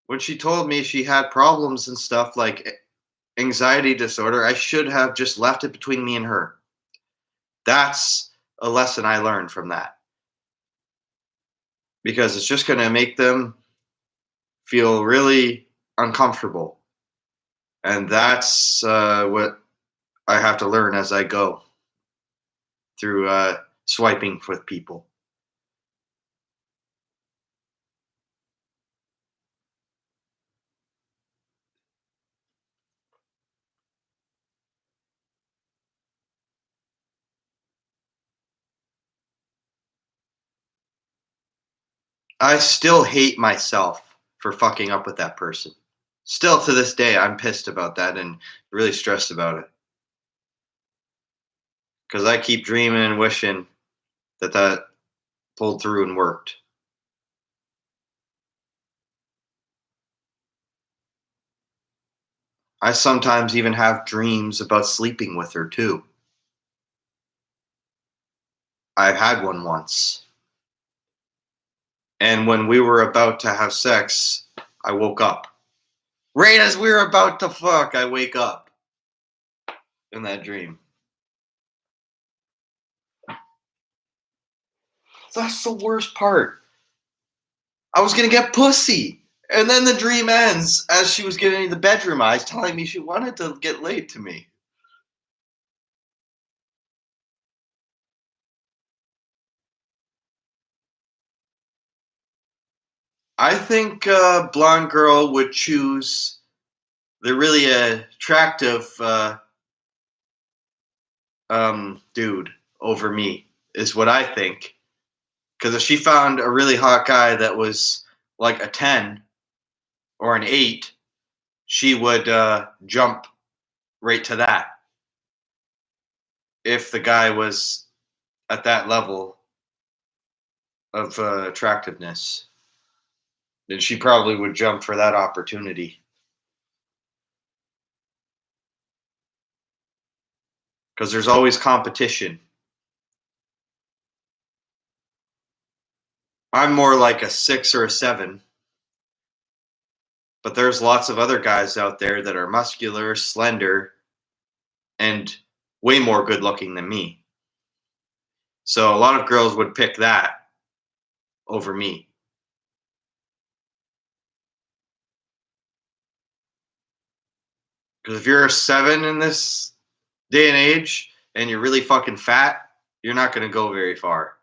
A: When she told me she had problems and stuff like anxiety disorder, I should have just left it between me and her. That's a lesson I learned from that, because it's just going to make them feel really uncomfortable. And that's what I have to learn as I go through swiping with people. I still hate myself for fucking up with that person. Still to this day, I'm pissed about that and really stressed about it, because I keep dreaming and wishing that that pulled through and worked. I sometimes even have dreams about sleeping with her too. I've had one once. And when we were about to have sex, I woke up. Right as we were about to fuck, I wake up in that dream. That's the worst part. I was gonna get pussy. And then the dream ends as she was getting in the bedroom eyes telling me she wanted to get laid to me. I think a blonde girl would choose the really attractive dude over me, is what I think. Because if she found a really hot guy that was like a 10 or an 8, she would jump right to that. If the guy was at that level of attractiveness, then she probably would jump for that opportunity. Because there's always competition. I'm more like a 6 or a 7, but there's lots of other guys out there that are muscular, slender, and way more good looking than me. So a lot of girls would pick that over me. Because if you're a 7 in this day and age and you're really fucking fat, you're not going to go very far.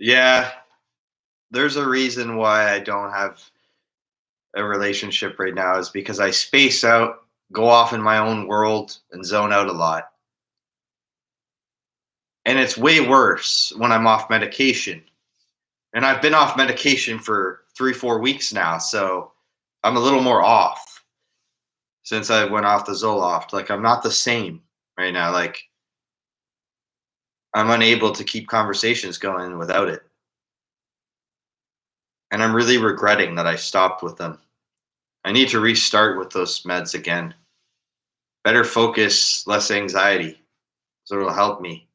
A: Yeah, there's a reason why I don't have a relationship right now is because I space out, go off in my own world, and zone out a lot. And it's way worse when I'm off medication. And I've been off medication for 3, 4 weeks now, so I'm a little more off since I went off the Zoloft. Like, I'm not the same right now. Like, I'm unable to keep conversations going without it. And I'm really regretting that I stopped with them. I need to restart with those meds again. Better focus, less anxiety. So it'll help me.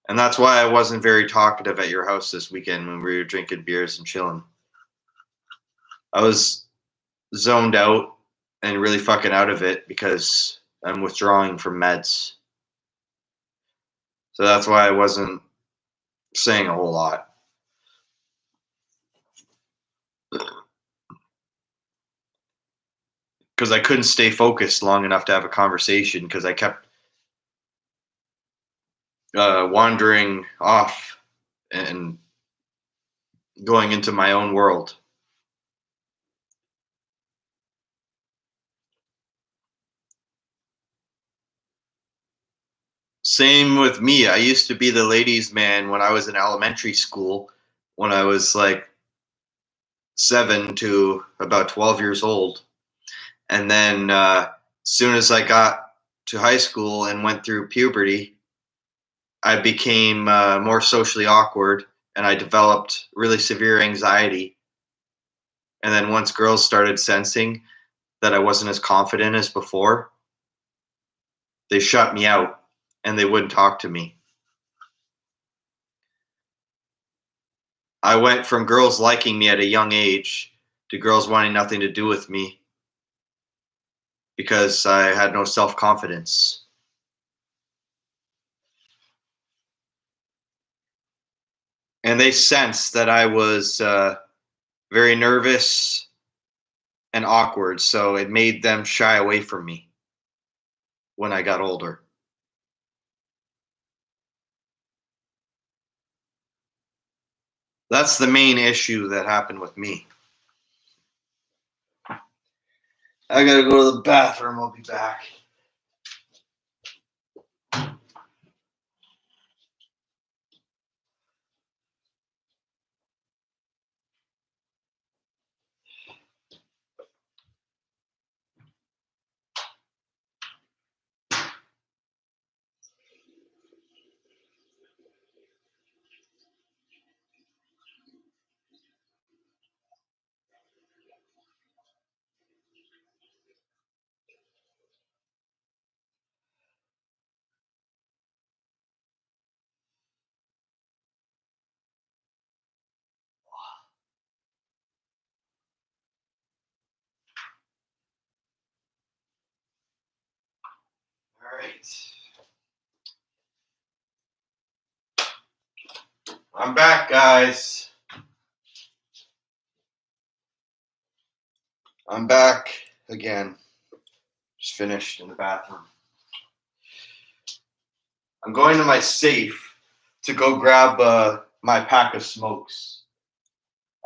A: And that's why I wasn't very talkative at your house this weekend when we were drinking beers and chilling. I was zoned out and really fucking out of it because I'm withdrawing from meds. So that's why I wasn't saying a whole lot. Because I couldn't stay focused long enough to have a conversation because I kept wandering off and going into my own world. Same with me. I used to be the ladies' man when I was in elementary school, when I was like 7 to about 12 years old. And then as soon as I got to high school and went through puberty, I became more socially awkward and I developed really severe anxiety. And then once girls started sensing that I wasn't as confident as before, they shut me out and they wouldn't talk to me. I went from girls liking me at a young age to girls wanting nothing to do with me because I had no self-confidence. And they sensed that I was very nervous and awkward, so it made them shy away from me when I got older. That's the main issue that happened with me. I gotta go to the bathroom. I'll be back. All right. I'm back, guys. I'm back again. Just finished in the bathroom. I'm going to my safe to go grab my pack of smokes.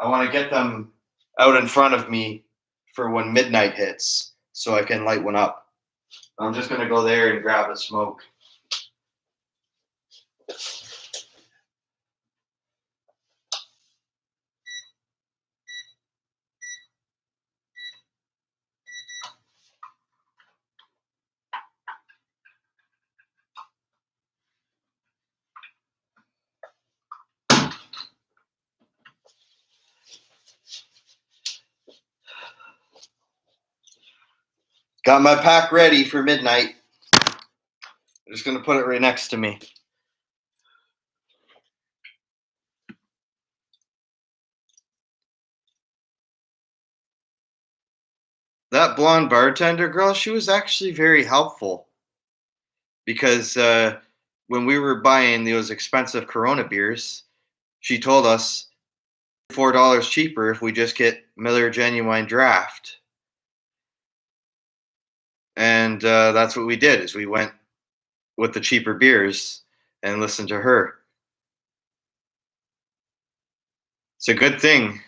A: I want to get them out in front of me for when midnight hits so I can light one up. I'm just going to go there and grab a smoke. Got my pack ready for midnight. I'm just going to put it right next to me. That blonde bartender girl, she was actually very helpful because when we were buying those expensive Corona beers, she told us $4 cheaper if we just get Miller Genuine Draft. And that's what we did. Is we went with the cheaper beers and listen to her. It's a good thing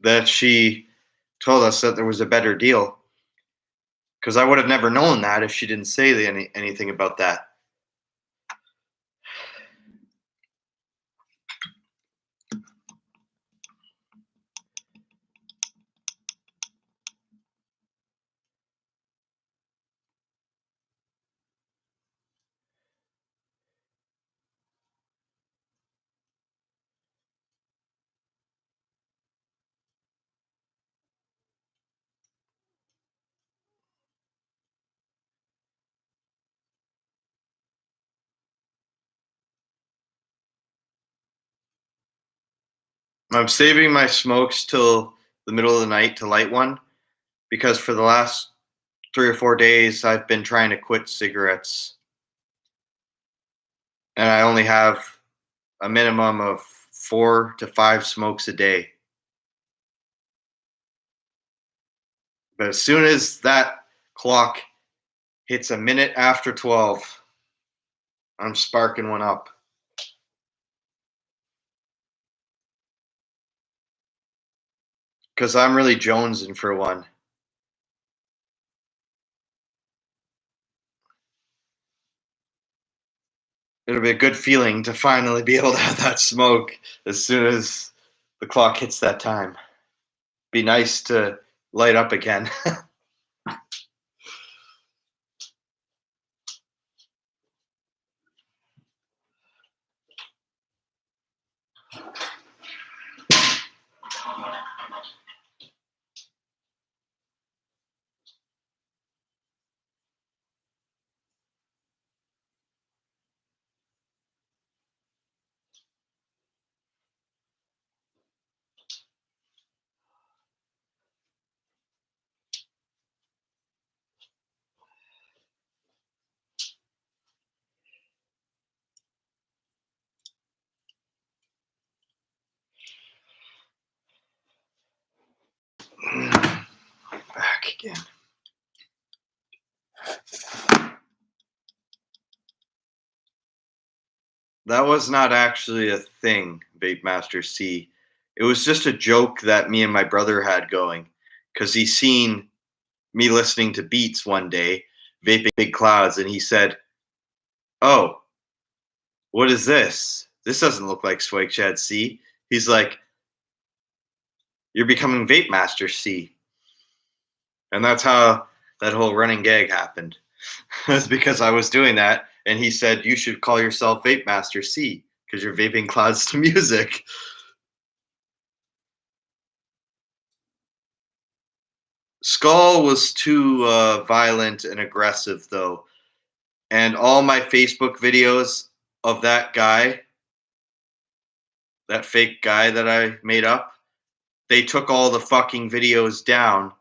A: that she told us that there was a better deal, because I would have never known that if she didn't say anything about that. I'm saving my smokes till the middle of the night to light one, because for the last 3 or 4 days I've been trying to quit cigarettes, and I only have a minimum of 4 to 5 smokes a day. But as soon as that clock hits a minute after 12, I'm sparking one up. Because I'm really jonesing for one. It'll be a good feeling to finally be able to have that smoke as soon as the clock hits that time. Be nice to light up again. Back again. That was not actually a thing, Vape Master C. It was just a joke that me and my brother had going, because he seen me listening to beats one day, vaping big clouds, and he said, "Oh, what is this? This doesn't look like Swag Chad C." He's like, "You're becoming Vape Master C." And that's how that whole running gag happened. It's because I was doing that, and he said, "You should call yourself Vape Master C, because you're vaping clouds to music." Skull was too violent and aggressive, though. And all my Facebook videos of that guy, that fake guy that I made up, they took all the fucking videos down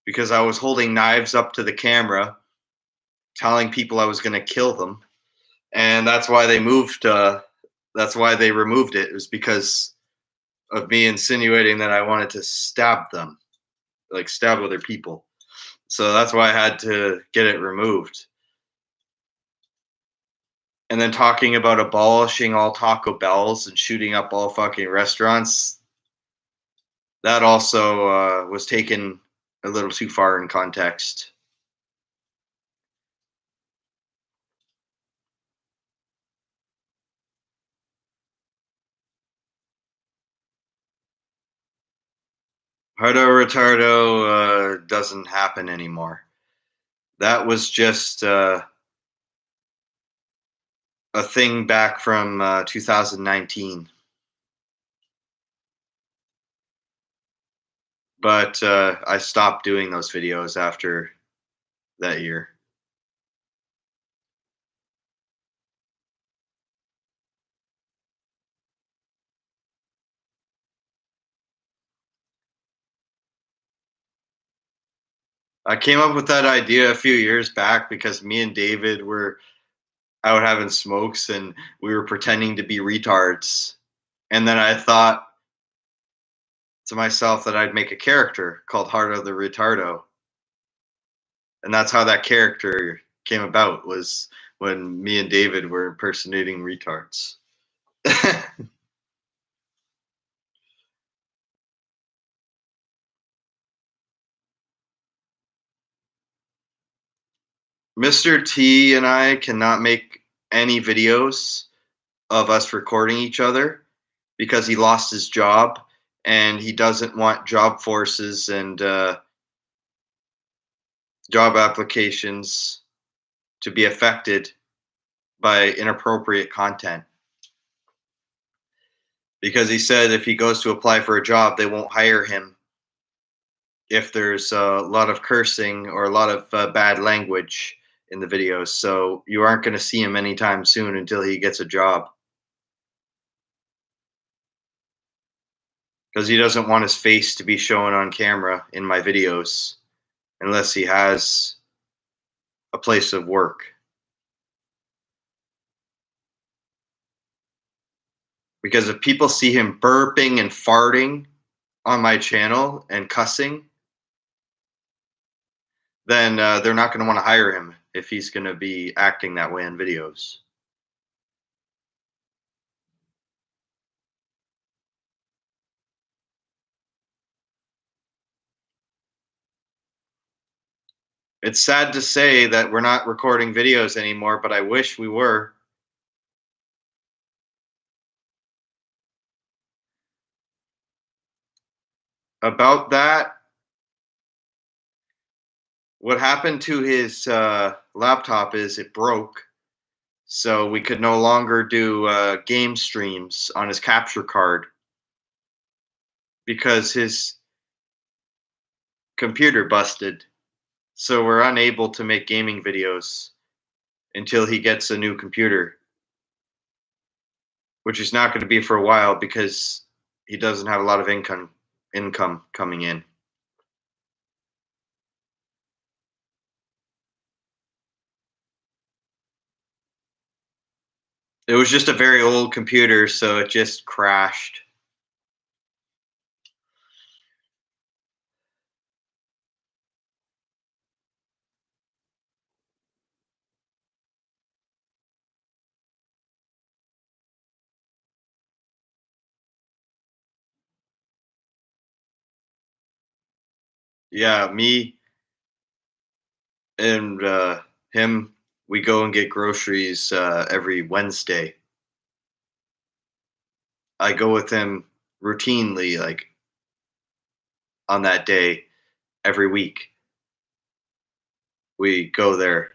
A: because I was holding knives up to the camera, telling people I was going to kill them. And that's why they moved. That's why they removed it. It was because of me insinuating that I wanted to stab them, like stab other people. So that's why I had to get it removed. And then talking about abolishing all Taco Bells and shooting up all fucking restaurants, that also was taken a little too far in context. Hardo Retardo doesn't happen anymore. That was just a thing back from 2019. But I stopped doing those videos after that year. I came up with that idea a few years back because me and David were out having smokes and we were pretending to be retards. And then I thought to myself that I'd make a character called Hardo the Retardo. And that's how that character came about was when me and David were impersonating retards. Mr. T and I cannot make any videos of us recording each other because he lost his job and he doesn't want job forces and job applications to be affected by inappropriate content. Because he said if he goes to apply for a job, they won't hire him if there's a lot of cursing or a lot of bad language in the videos. So you aren't going to see him anytime soon until he gets a job. Because he doesn't want his face to be shown on camera in my videos unless he has a place of work. Because if people see him burping and farting on my channel and cussing, then they're not going to want to hire him if he's going to be acting that way in videos. It's sad to say that we're not recording videos anymore, but I wish we were. About that, what happened to his laptop is it broke. So we could no longer do game streams on his capture card because his computer busted. So we're unable to make gaming videos until he gets a new computer, which is not going to be for a while because he doesn't have a lot of income coming in. It was just a very old computer, so it just crashed. Yeah, me and him, we go and get groceries every Wednesday. I go with him routinely, like on that day every week. We go there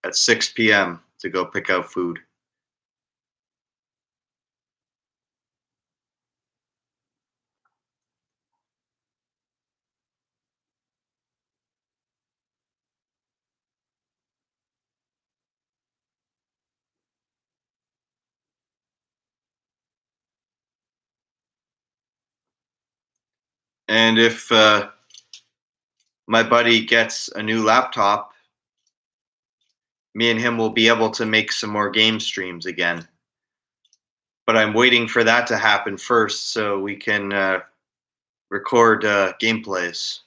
A: at 6 p.m. to go pick out food. And if my buddy gets a new laptop, me and him will be able to make some more game streams again. But I'm waiting for that to happen first so we can record gameplays.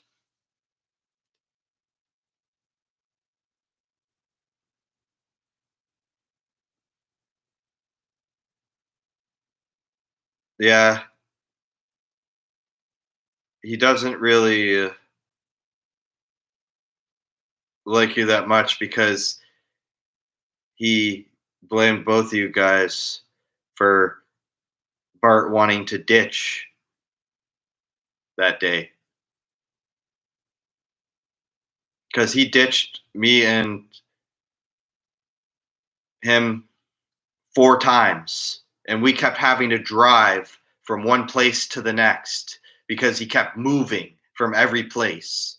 A: Yeah, he doesn't really like you that much because he blamed both of you guys for Bart wanting to ditch that day. Because he ditched me and him 4 times, and we kept having to drive from one place to the next because he kept moving from every place.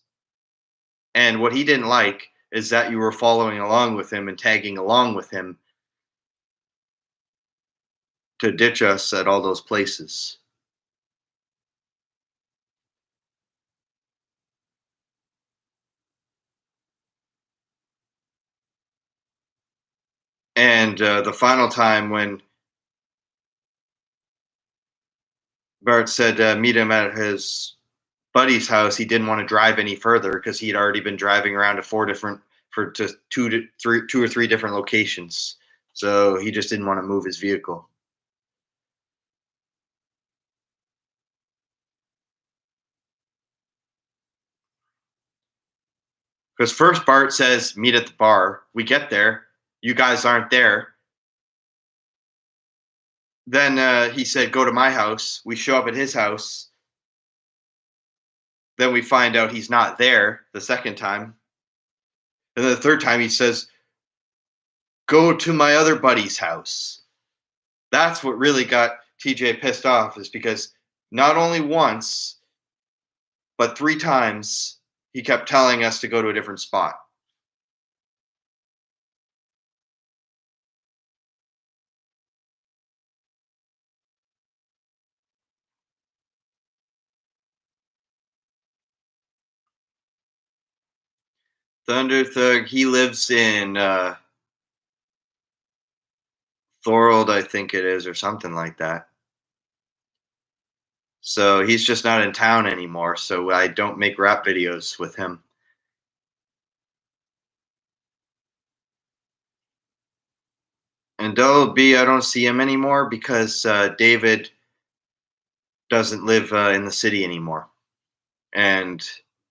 A: And what he didn't like is that you were following along with him and tagging along with him to ditch us at all those places. And the final time when Bart said meet him at his buddy's house, he didn't want to drive any further because he had already been driving around to for just two or three different locations. So he just didn't want to move his vehicle. Because first Bart says, meet at the bar. We get there. You guys aren't there. Then he said, go to my house. We show up at his house. Then we find out he's not there the second time. And then the third time he says, go to my other buddy's house. That's what really got TJ pissed off, is because not only once, but three times he kept telling us to go to a different spot. Thunder Thug, he lives in Thorold, I think it is, or something like that. So he's just not in town anymore. So I don't make rap videos with him. And B, I don't see him anymore because David doesn't live in the city anymore, and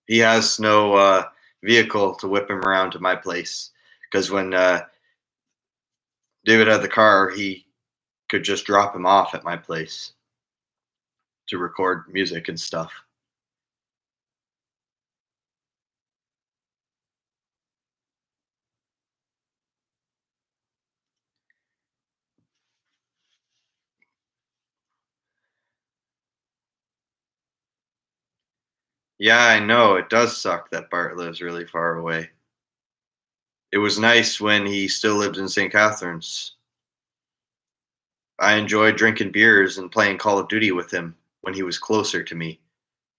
A: he has no vehicle to whip him around to my place. Because when David had the car, he could just drop him off at my place to record music and stuff. Yeah, I know. It does suck that Bart lives really far away. It was nice when he still lived in St. Catharines. I enjoyed drinking beers and playing Call of Duty with him when he was closer to me,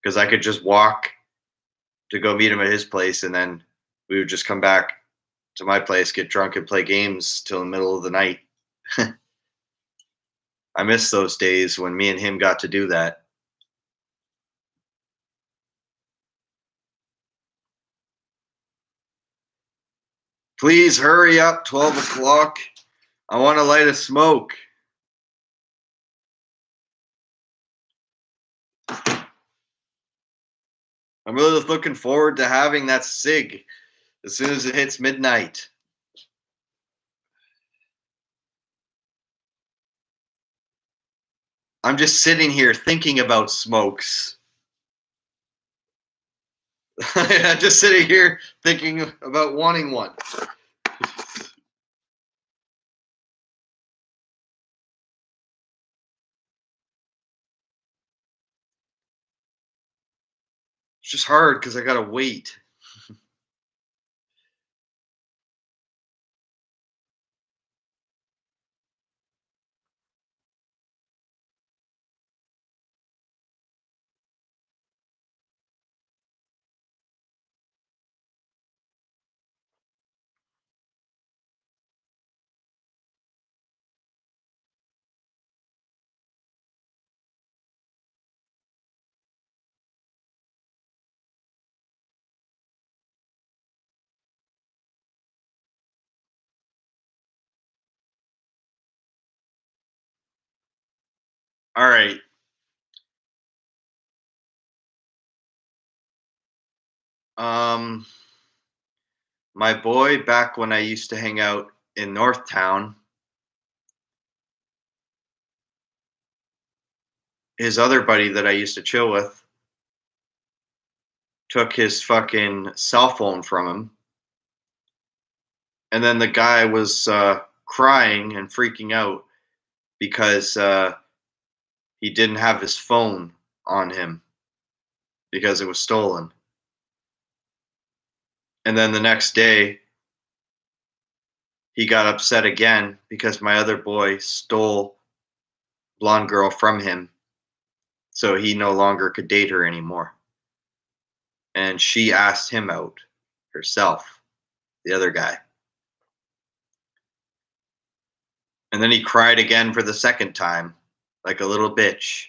A: because I could just walk to go meet him at his place, and then we would just come back to my place, get drunk, and play games till the middle of the night. I miss those days when me and him got to do that. Please hurry up, 12 o'clock. I want to light a smoke. I'm really looking forward to having that cig as soon as it hits midnight. I'm just sitting here thinking about smokes. I'm just sitting here thinking about wanting one. It's just hard because I gotta wait. All right. Um, my boy, back when I used to hang out in Northtown, his other buddy that I used to chill with took his fucking cell phone from him. And then the guy was crying and freaking out because he didn't have his phone on him because it was stolen. And then the next day, he got upset again because my other boy stole blonde girl from him, so he no longer could date her anymore. And she asked him out herself, the other guy. And then he cried again for the second time, like a little bitch,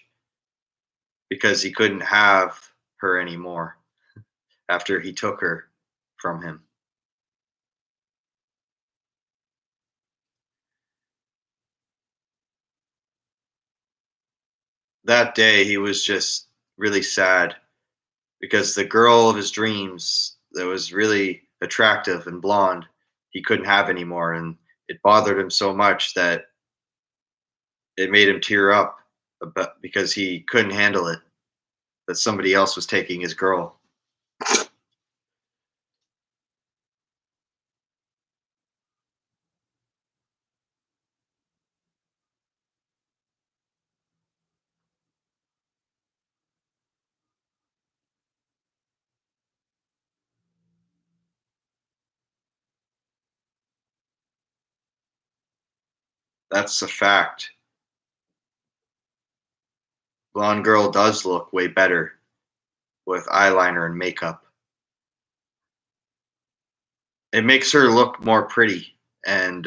A: because he couldn't have her anymore after he took her from him. That day he was just really sad because the girl of his dreams that was really attractive and blonde, he couldn't have anymore, and it bothered him so much that it made him tear up because he couldn't handle it that somebody else was taking his girl. That's a fact. Blonde girl does look way better with eyeliner and makeup. It makes her look more pretty and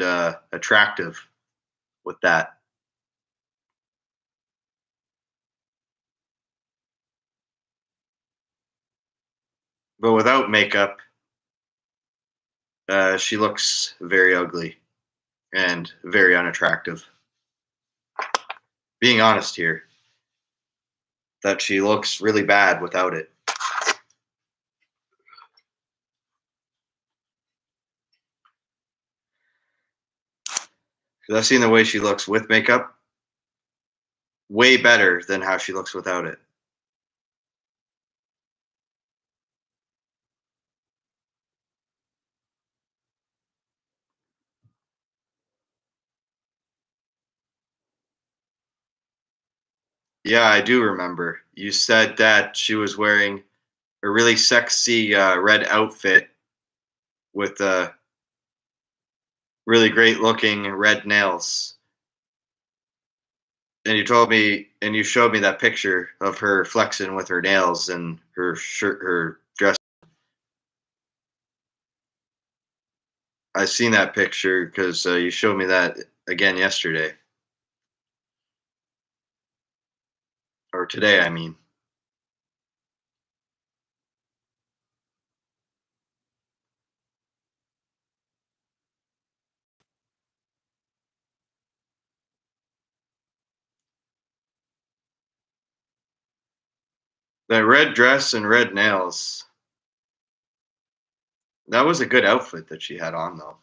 A: attractive with that. But without makeup, she looks very ugly and very unattractive. Being honest here, that she looks really bad without it. 'Cause I've seen the way she looks with makeup, way better than how she looks without it. Yeah, I do remember. You said that she was wearing a really sexy red outfit with really great looking red nails. And you told me, and you showed me that picture of her flexing with her nails and her shirt, her dress. I seen that picture because you showed me that again yesterday or today. I mean, that red dress and red nails. That was a good outfit that she had on, though.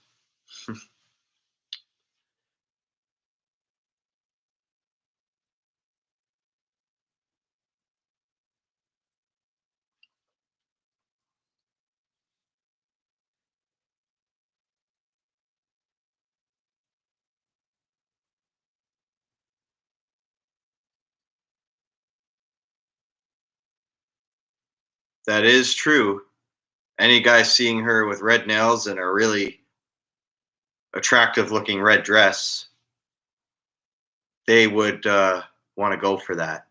A: That is true. Any guy seeing her with red nails and a really attractive looking red dress, they would want to go for that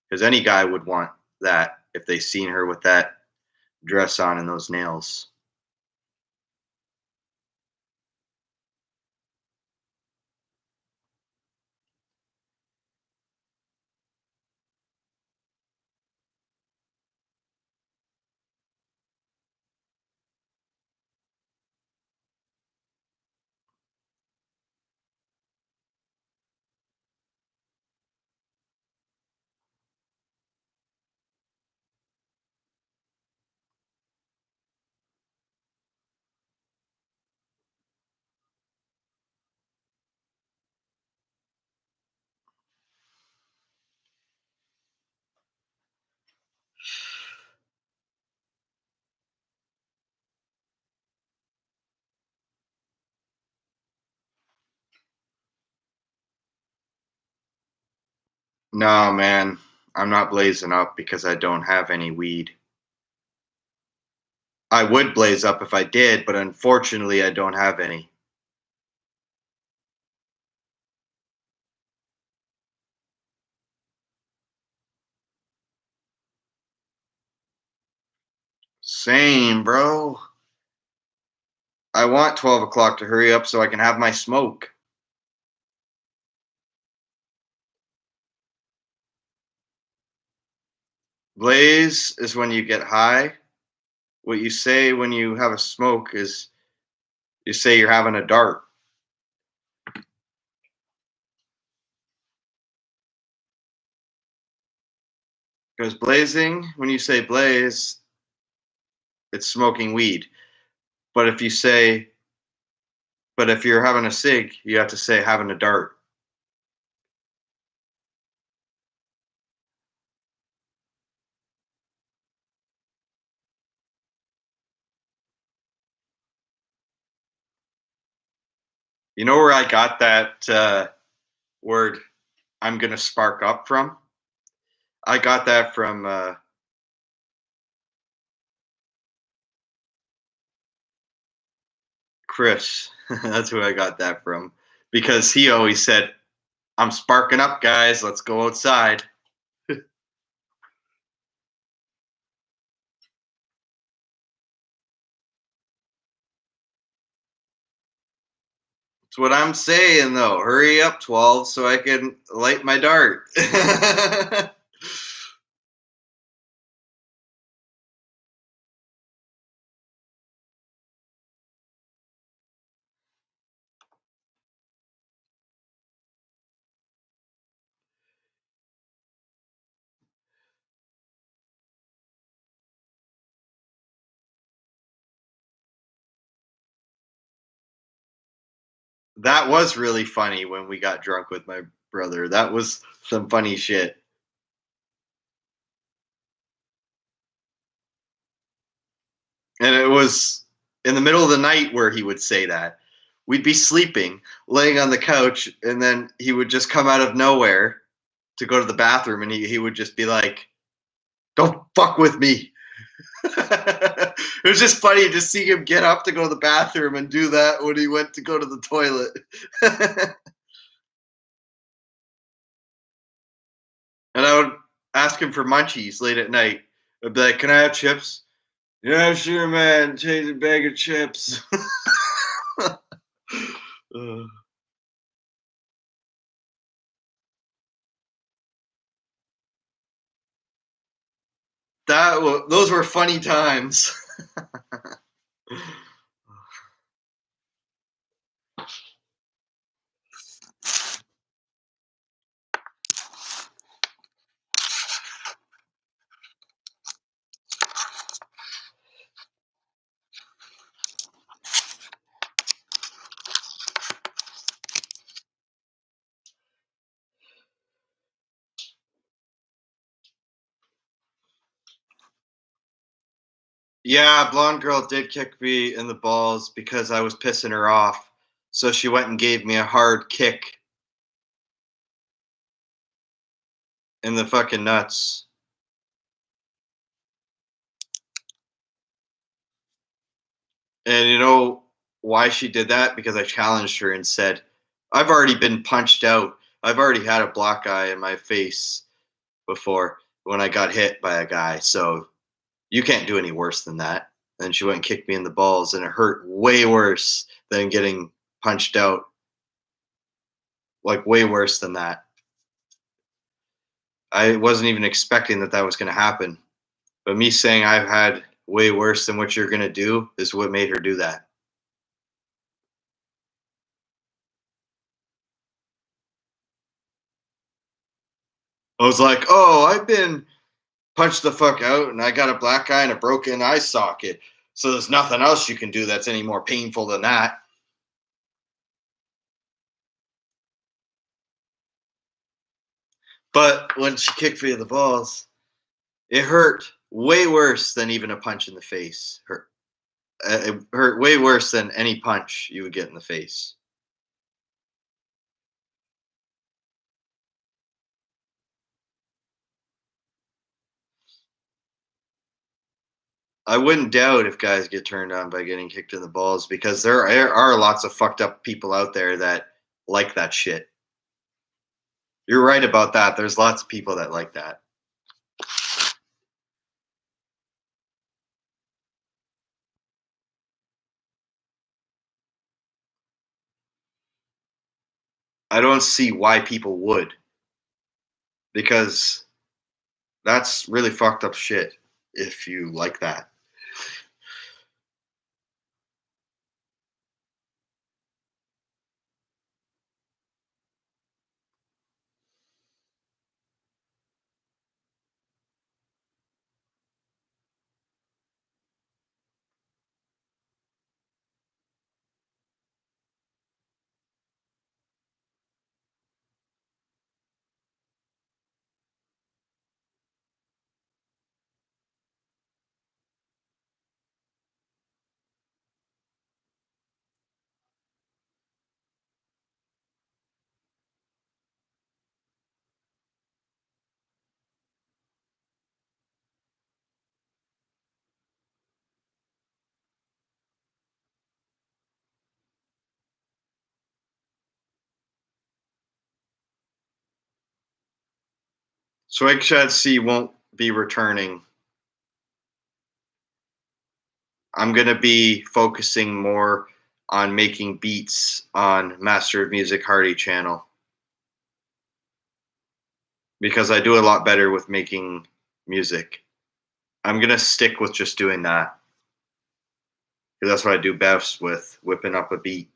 A: because any guy would want that if they seen her with that dress on and those nails. No, man, I'm not blazing up because I don't have any weed. I would blaze up if I did, but unfortunately, I don't have any. Same, bro. I want 12 o'clock to hurry up so I can have my smoke. Blaze is when you get high. What you say when you have a smoke is you say you're having a dart. Because blazing, when you say blaze, it's smoking weed. But if you say, but if you're having a cig, you have to say having a dart. You know where I got that word "I'm gonna spark up" from? I got that from Chris. That's who I got that from because he always said, "I'm sparking up, guys. Let's go outside." That's what I'm saying, though. Hurry up, 12, so I can light my dart. That was really funny when we got drunk with my brother. That was some funny shit. And it was in the middle of the night where he would say that. We'd be sleeping, laying on the couch, and then he would just come out of nowhere to go to the bathroom, and he would just be like, "Don't fuck with me." It was just funny to see him get up to go to the bathroom and do that when he went to go to the toilet. And I would ask him for munchies late at night. I'd be like, "Can I have chips?" "Yeah, sure, man. Take a bag of chips." Uh, those were funny times. Yeah, blonde girl did kick me in the balls because I was pissing her off. So she went and gave me a hard kick in the fucking nuts. And you know why she did that? Because I challenged her and said, "I've already been punched out. I've already had a black eye in my face before when I got hit by a guy. So you can't do any worse than that." And she went and kicked me in the balls, and it hurt way worse than getting punched out. Like, way worse than that. I wasn't even expecting that that was going to happen. But me saying I've had way worse than what you're going to do is what made her do that. I was like, "Oh, I've been punched the fuck out and I got a black eye and a broken eye socket. So there's nothing else you can do that's any more painful than that." But when she kicked me in the balls, it hurt way worse than even a punch in the face. It hurt way worse than any punch you would get in the face. I wouldn't doubt if guys get turned on by getting kicked in the balls because there are lots of fucked up people out there that like that shit. You're right about that. There's lots of people that like that. I don't see why people would because that's really fucked up shit if you like that. Swagshad C won't be returning. I'm going to be focusing more on making beats on Master of Music Hardy channel because I do a lot better with making music. I'm going to stick with just doing that because that's what I do best with, whipping up a beat.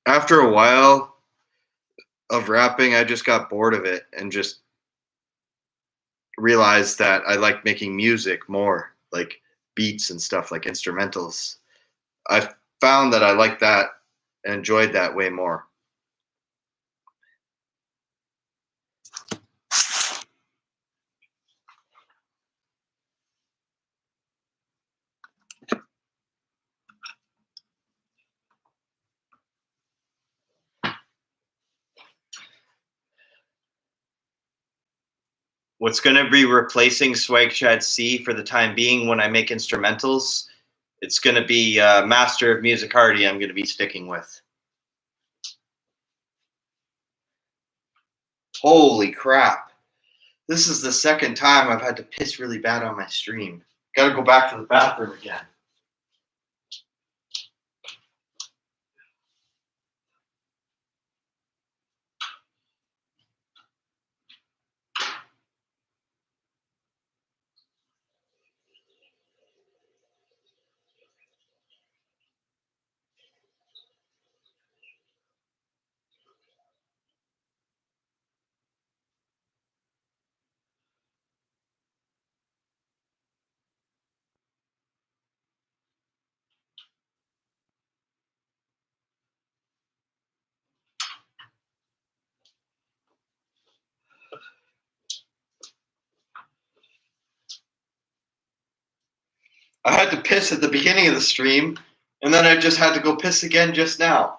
A: After a while of rapping, I just got bored of it and just realized that I like making music more, like beats and stuff, like instrumentals. I found that I like that and enjoyed that way more. What's going to be replacing Swagshad C for the time being when I make instrumentals? It's going to be Master of Music Hardy I'm going to be sticking with. Holy crap. This is the second time I've had to piss really bad on my stream. Got to go back to the bathroom again. I had to piss at the beginning of the stream, and then I just had to go piss again just now.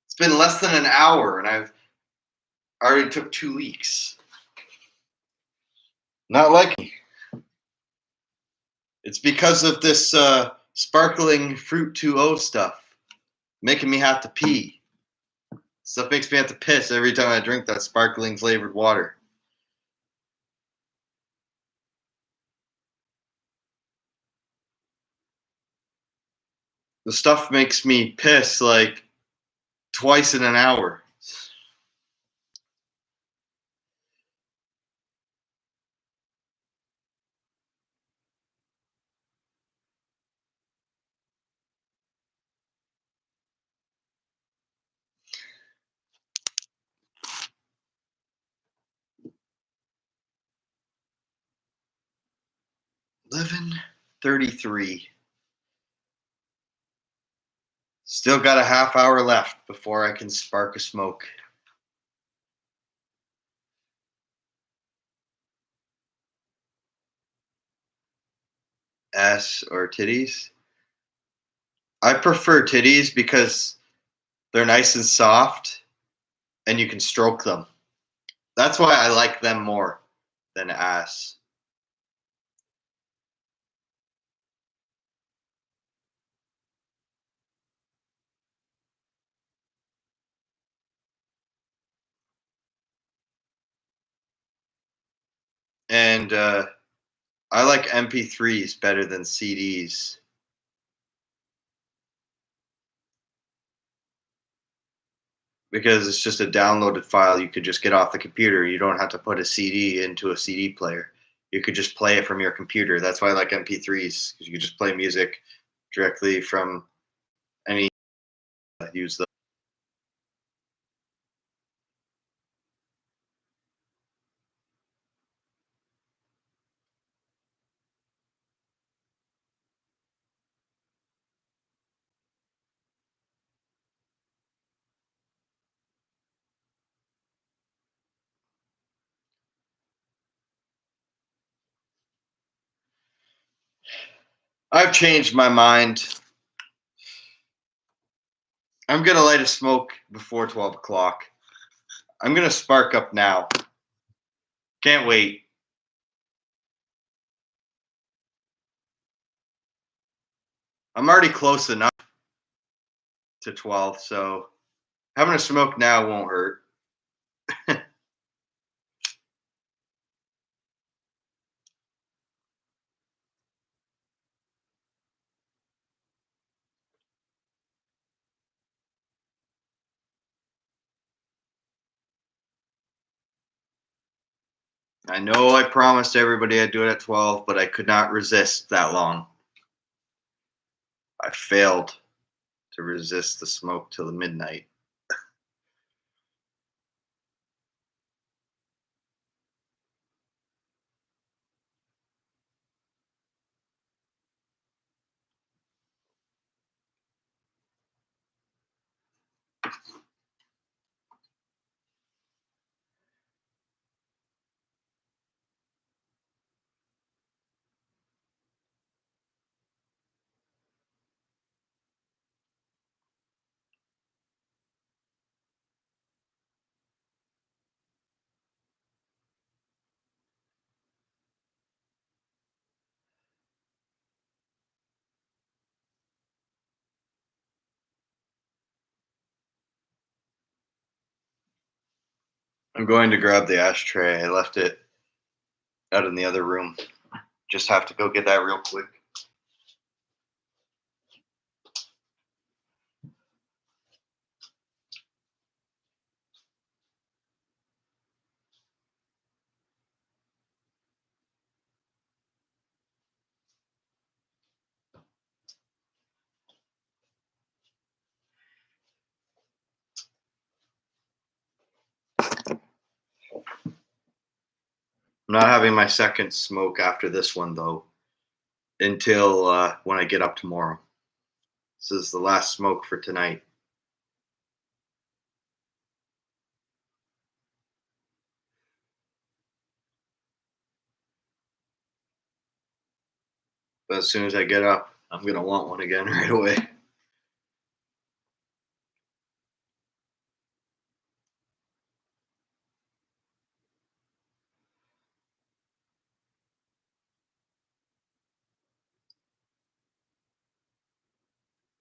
A: It's been less than an hour, and I've already took 2 leaks. Not liking. It's because of this sparkling fruit 2.0 stuff, making me have to pee. Stuff makes me have to piss every time I drink that sparkling flavored water. The stuff makes me piss like twice in an hour. $11:33. Still got a half hour left before I can spark a smoke. Ass or titties? I prefer titties because they're nice and soft and you can stroke them. That's why I like them more than ass. And I like MP3s better than CDs. Because it's just a downloaded file you could just get off the computer. You don't have to put a CD into a CD player. You could just play it from your computer. That's why I like MP3s, because you can just play music directly from any use them. I've changed my mind. I'm gonna light a smoke before 12 o'clock. I'm gonna spark up now. Can't wait. I'm already close enough to 12, so having a smoke now won't hurt. I know I promised everybody I'd do it at 12, but I could not resist that long. I failed to resist the smoke till the midnight. I'm going to grab the ashtray. I left it out in the other room. Just have to go get that real quick. I'm not having my second smoke after this one, though, until when I get up tomorrow. This is the last smoke for tonight. But as soon as I get up, I'm going to want one again right away.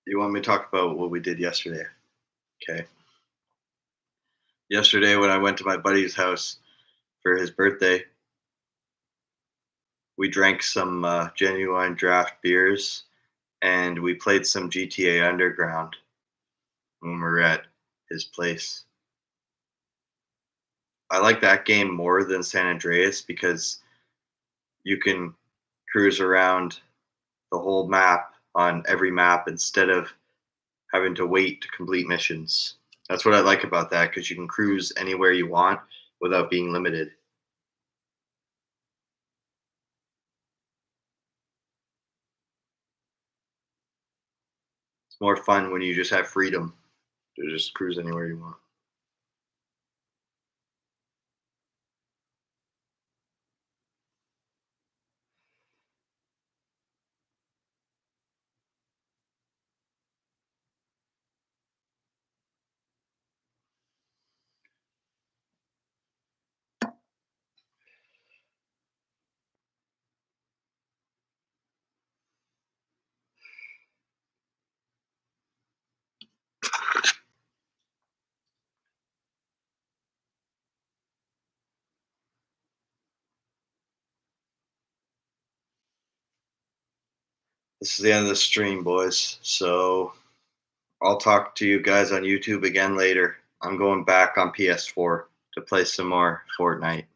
A: You want me to talk about what we did yesterday? Okay. Yesterday, when I went to my buddy's house for his birthday, we drank some genuine draft beers and we played some GTA Underground when we were at his place. I like that game more than San Andreas because you can cruise around the whole map on every map instead of having to wait to complete missions. That's what I like about that because you can cruise anywhere you want without being limited. It's more fun when you just have freedom to just cruise anywhere you want. This is the end of the stream, boys. So I'll talk to you guys on YouTube again later. I'm going back on PS4 to play some more Fortnite.